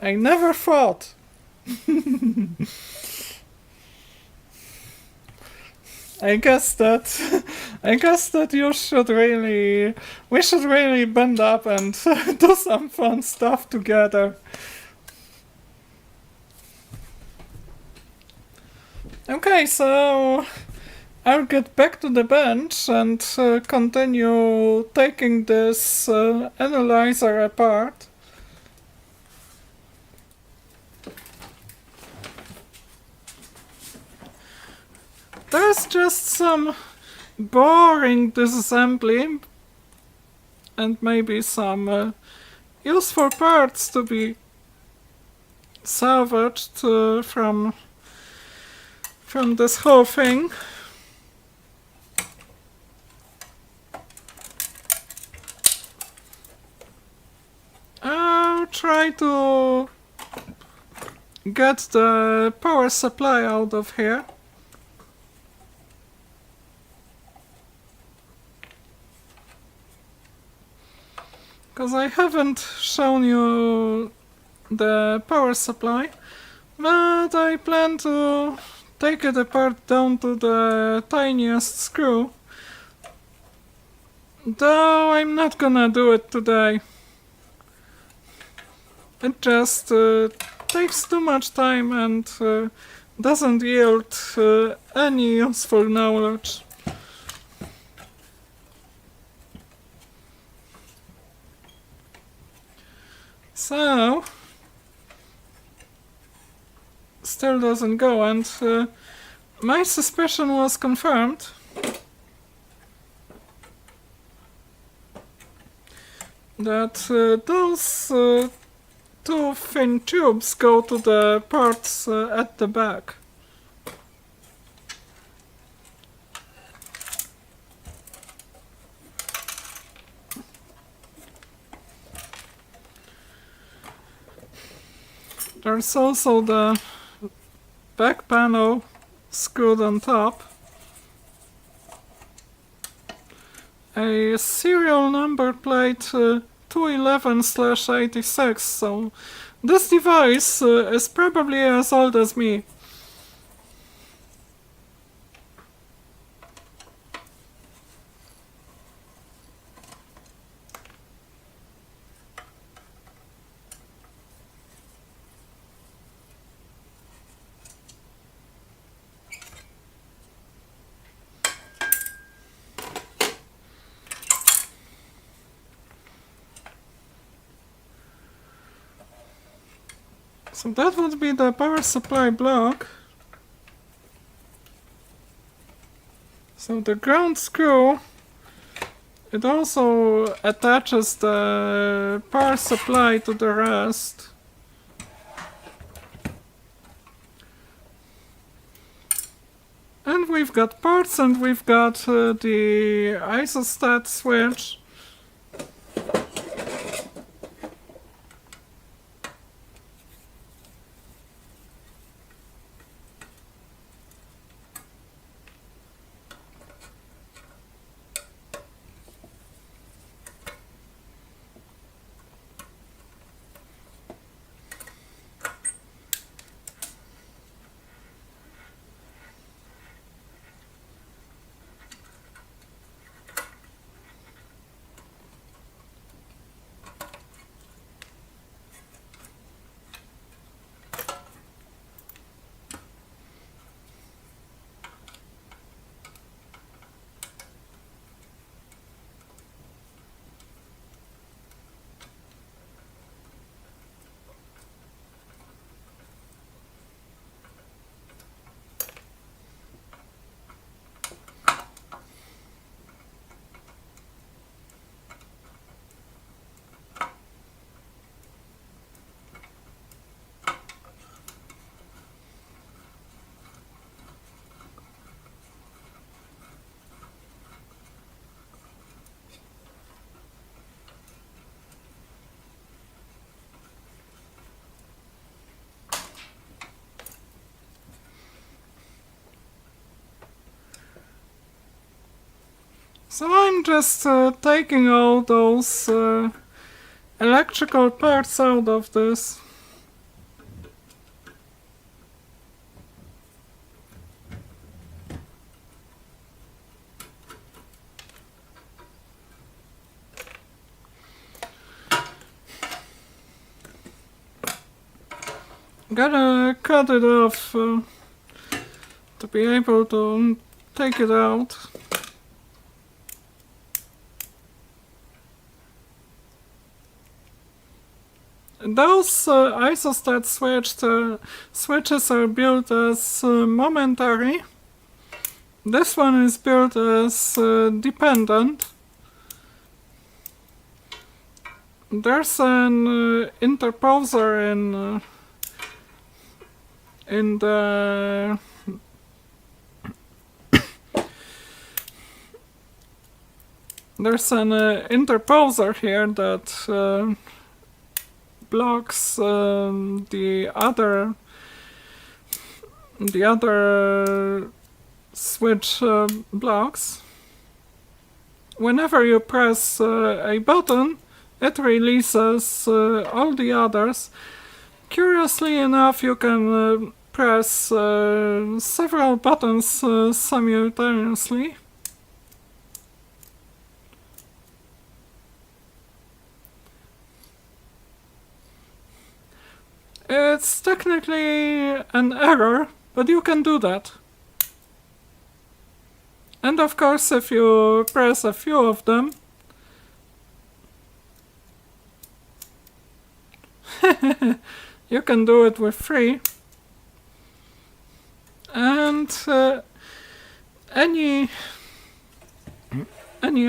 I never thought. I guess that we should really band up and do some fun stuff together. Okay, so I'll get back to the bench and continue taking this analyzer apart. There's just some boring disassembly and maybe some useful parts to be salvaged from this whole thing. I'll try to get the power supply out of here. Because I haven't shown you the power supply, but I plan to take it apart down to the tiniest screw. Though I'm not gonna do it today. It just takes too much time and doesn't yield any useful knowledge. So, still doesn't go, and my suspicion was confirmed. That those two thin tubes go to the parts at the back. There's also the back panel screwed on top. A serial number plate 211/86, so this device is probably as old as me. So that would be the power supply block. So the ground screw, it also attaches the power supply to the rest. And we've got parts and we've got the isostat switch. So I'm just taking all those electrical parts out of this. Gotta cut it off to be able to take it out. Those isostat switches are built as momentary. This one is built as dependent. There's an interposer in the there's an interposer here that blocks the other switch blocks. Whenever you press a button, it releases all the others. Curiously enough, you can press several buttons simultaneously. It's technically an error, but you can do that. And of course, if you press a few of them, you can do it with 3. And any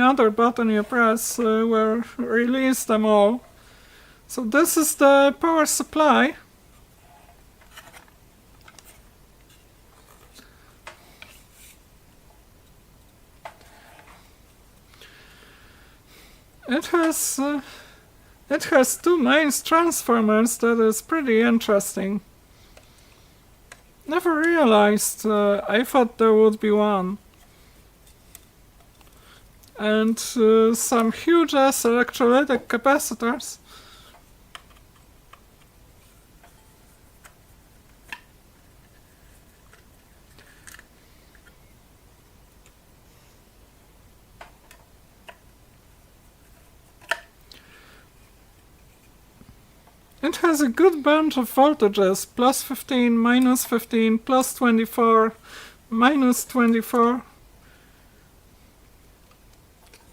other button you press will release them all. So this is the power supply. It has 2 mains transformers. That is pretty interesting. Never realized. I thought there would be one. And some huge ass electrolytic capacitors. It has a good bunch of voltages, plus 15, minus 15, plus 24, minus 24.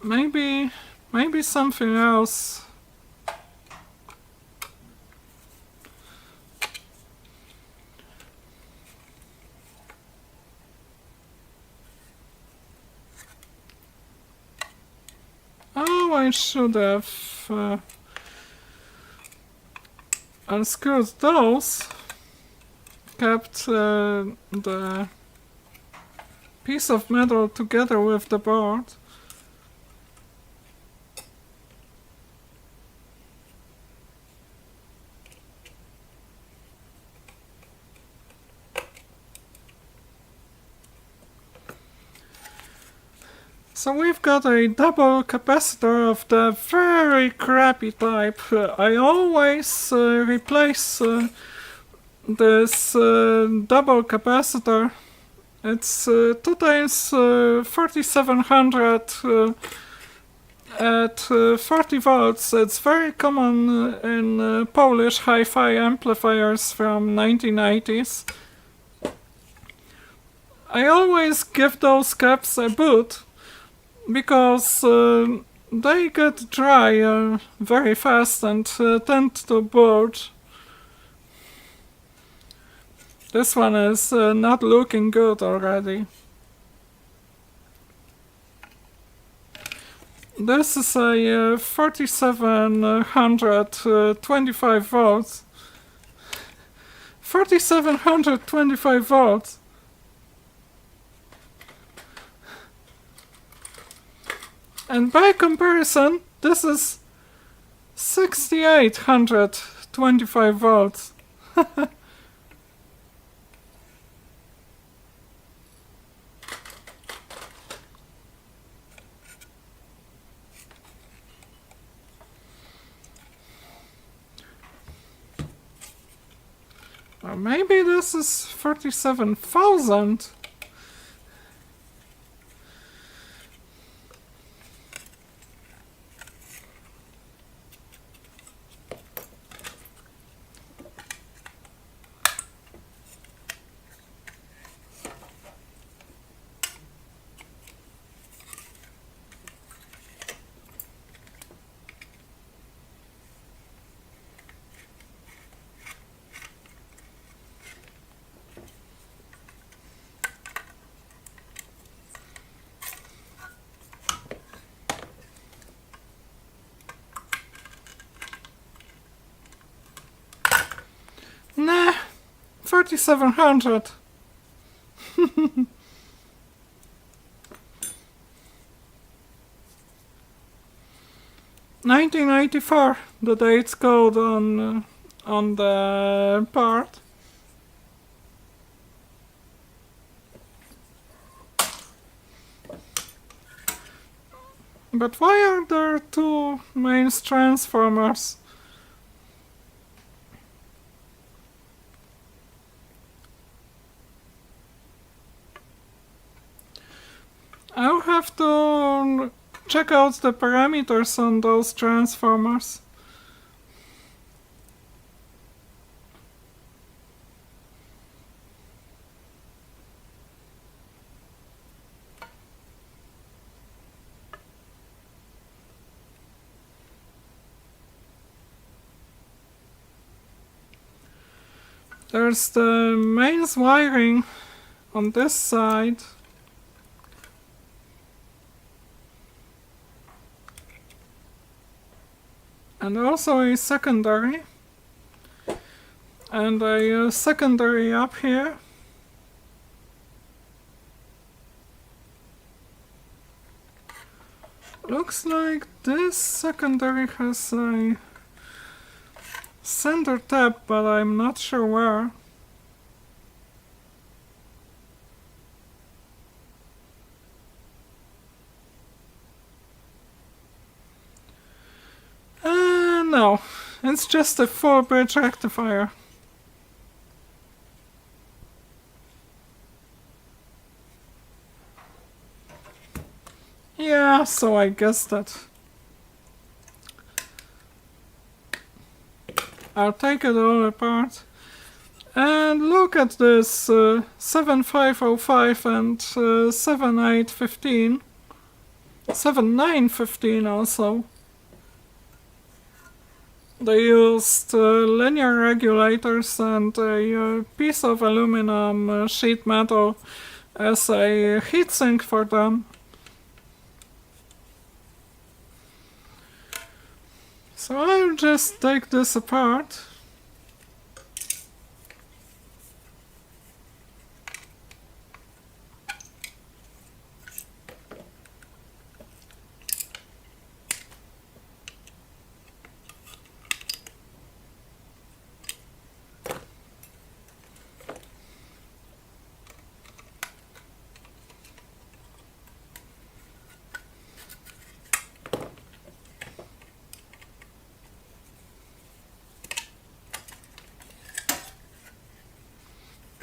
Maybe something else. Oh, I should have unscrewed those, kept the piece of metal together with the board. So we've got a double capacitor of the very crappy type. I always replace this double capacitor. It's 2 times 4700 at 40 volts. It's very common in Polish hi-fi amplifiers from 1980s. I always give those caps a boot, because they get dry very fast and tend to bulge. This one is not looking good already. This is a 4725 volts. 4725 volts. And by comparison, this is 6825 volts. Maybe this is 37,000. Nah, 3,700. 1984, the date's code on the part. But why are there two main transformers? I'll have to check out the parameters on those transformers. There's the mains wiring on this side. And also a secondary. And a secondary up here. Looks like this secondary has a center tap, but I'm not sure where. No, it's just a 4-bridge rectifier. Yeah, so I guess that. I'll take it all apart. And look at this 7505 and 7815. 7915 also. They used linear regulators and a piece of aluminum sheet metal as a heatsink for them. So I'll just take this apart.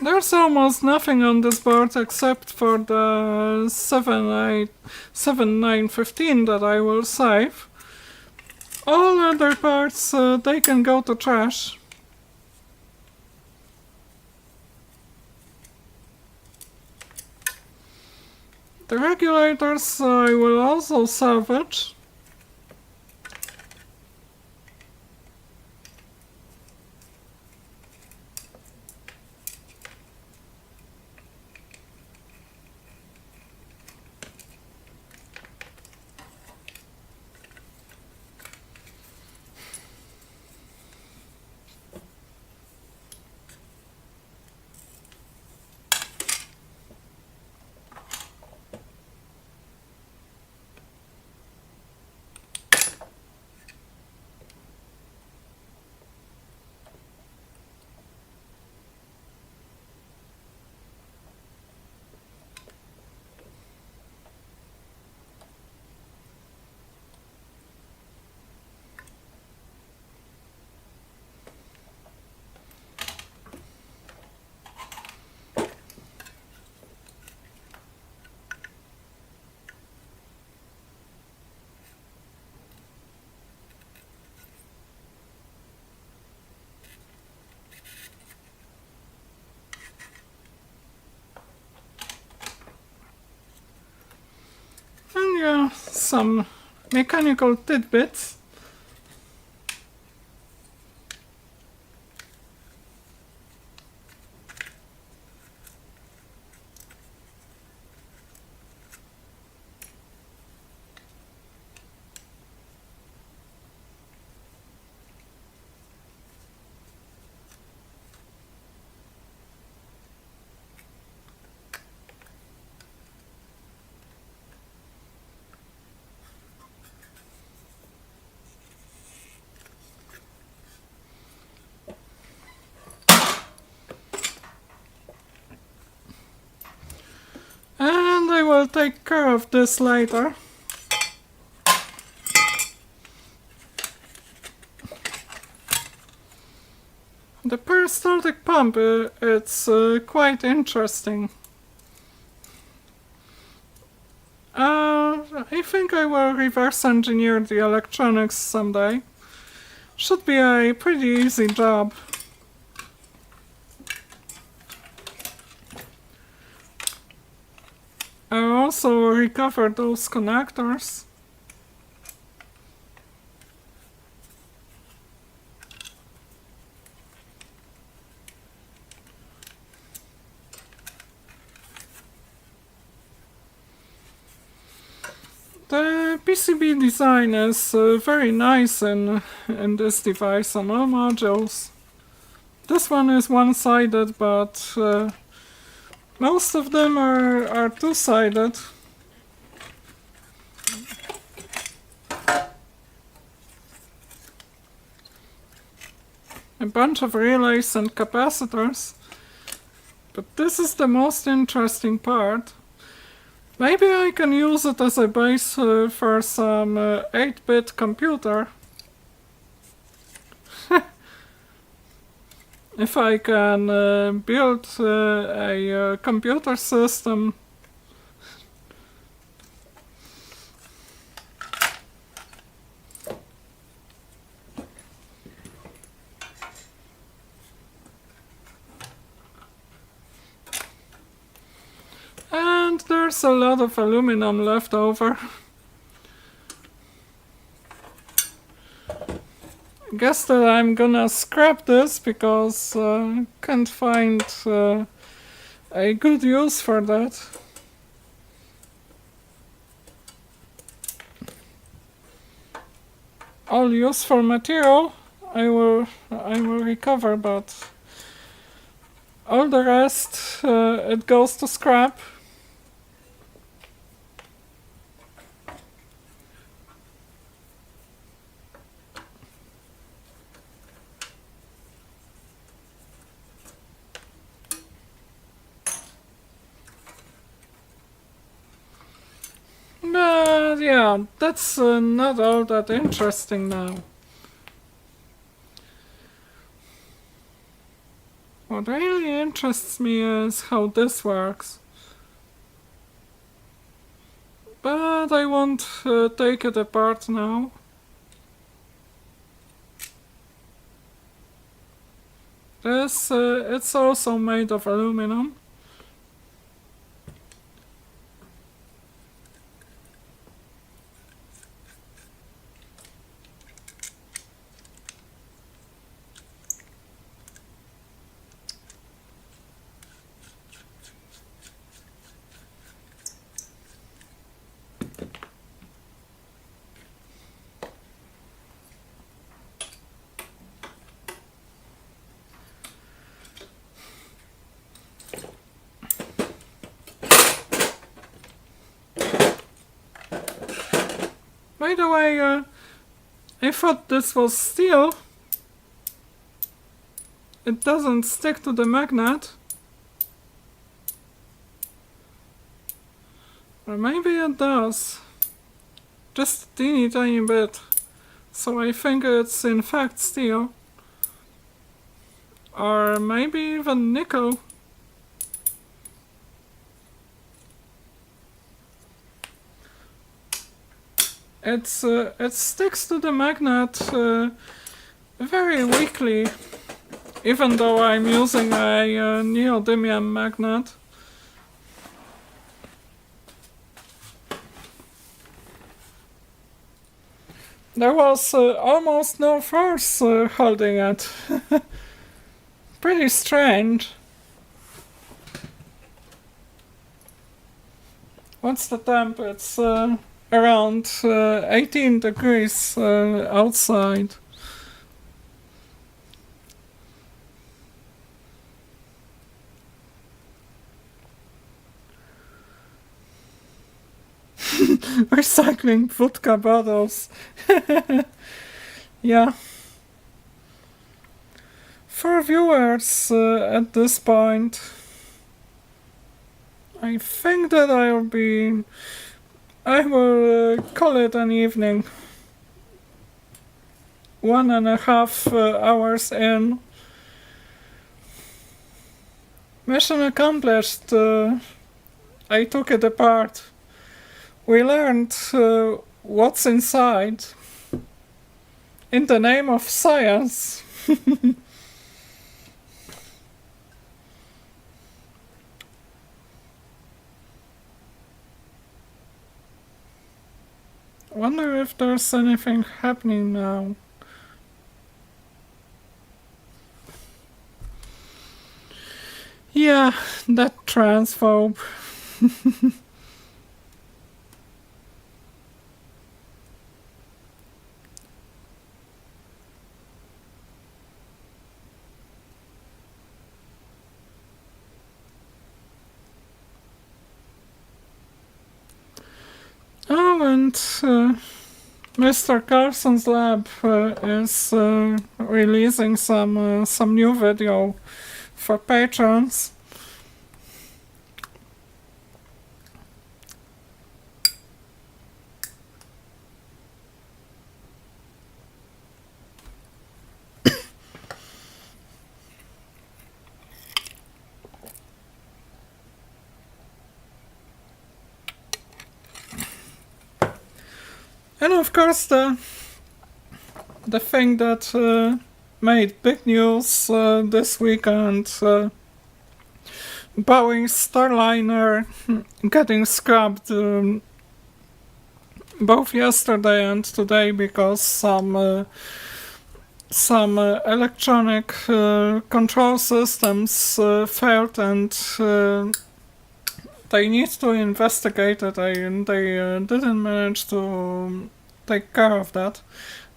There's almost nothing on this board except for the 7915 that I will save. All other parts, they can go to trash. The regulators I will also salvage. some mechanical tidbits. And I will take care of this later. The peristaltic pump, it's quite interesting. I think I will reverse engineer the electronics someday. Should be a pretty easy job. I also recover those connectors. The PCB design is very nice in this device on all modules. This one is one-sided, but most of them are two-sided. A bunch of relays and capacitors. But this is the most interesting part. Maybe I can use it as a base for some 8-bit computer. If I can build a computer system. And there's a lot of aluminum left over. Guess that I'm gonna scrap this because can't find a good use for that. All useful material I will recover, but all the rest it goes to scrap. But yeah, that's not all that interesting now. What really interests me is how this works. But I won't take it apart now. This, it's also made of aluminum. By the way, I thought this was steel. It doesn't stick to the magnet. Or maybe it does. Just a teeny tiny bit. So I think it's in fact steel. Or maybe even nickel. It sticks to the magnet very weakly, even though I'm using a neodymium magnet. There was almost no force holding it. Pretty strange. What's the temp? It's around 18 degrees outside. Recycling vodka bottles. Yeah. For viewers at this point, I think that I will call it an evening. 1.5 hours in. Mission accomplished. I took it apart. We learned what's inside. In the name of science. Wonder if there's anything happening now. Yeah, that transphobe. Oh, and Mr. Carson's lab is releasing some new video for patrons. And of course the thing that made big news this weekend, Boeing's Starliner getting scrapped both yesterday and today because some electronic control systems failed and they need to investigate it. They didn't manage to take care of that.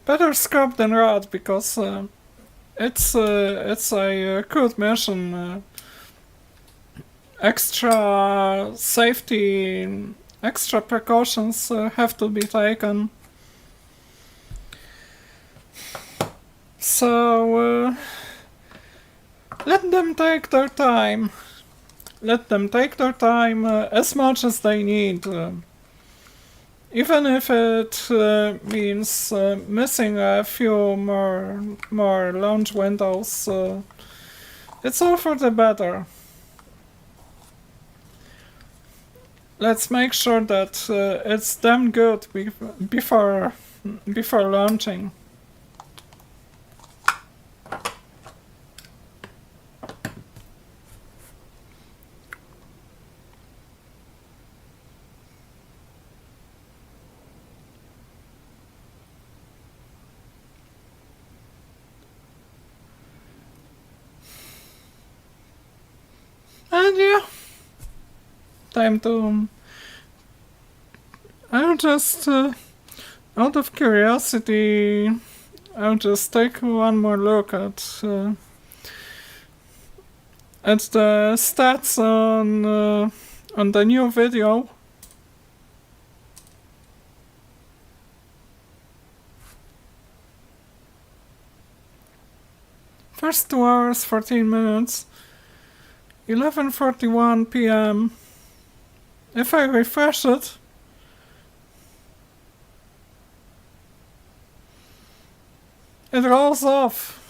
Better scrap than rot because it's a crude mission. Extra safety, extra precautions have to be taken. So let them take their time. Let them take their time as much as they need. Even if it means missing a few more launch windows, it's all for the better. Let's make sure that it's damn good before launching. And yeah, time to... I'll just, out of curiosity, I'll just take one more look at the stats on the new video. First 2 hours, 14 minutes. 11:41 p.m. If I refresh it, it rolls off.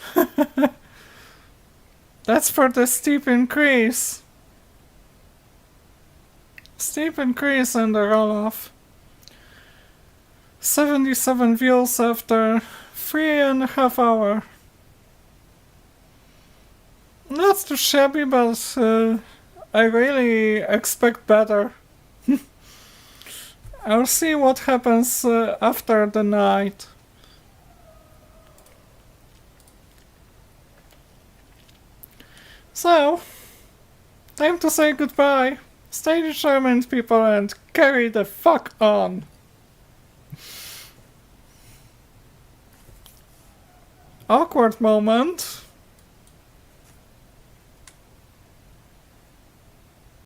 That's for the steep increase. Steep increase and the roll off. 77 views after 3.5 hours. Not too shabby, but I really expect better. I'll see what happens after the night. So, time to say goodbye. Stay determined, people, and carry the fuck on. Awkward moment.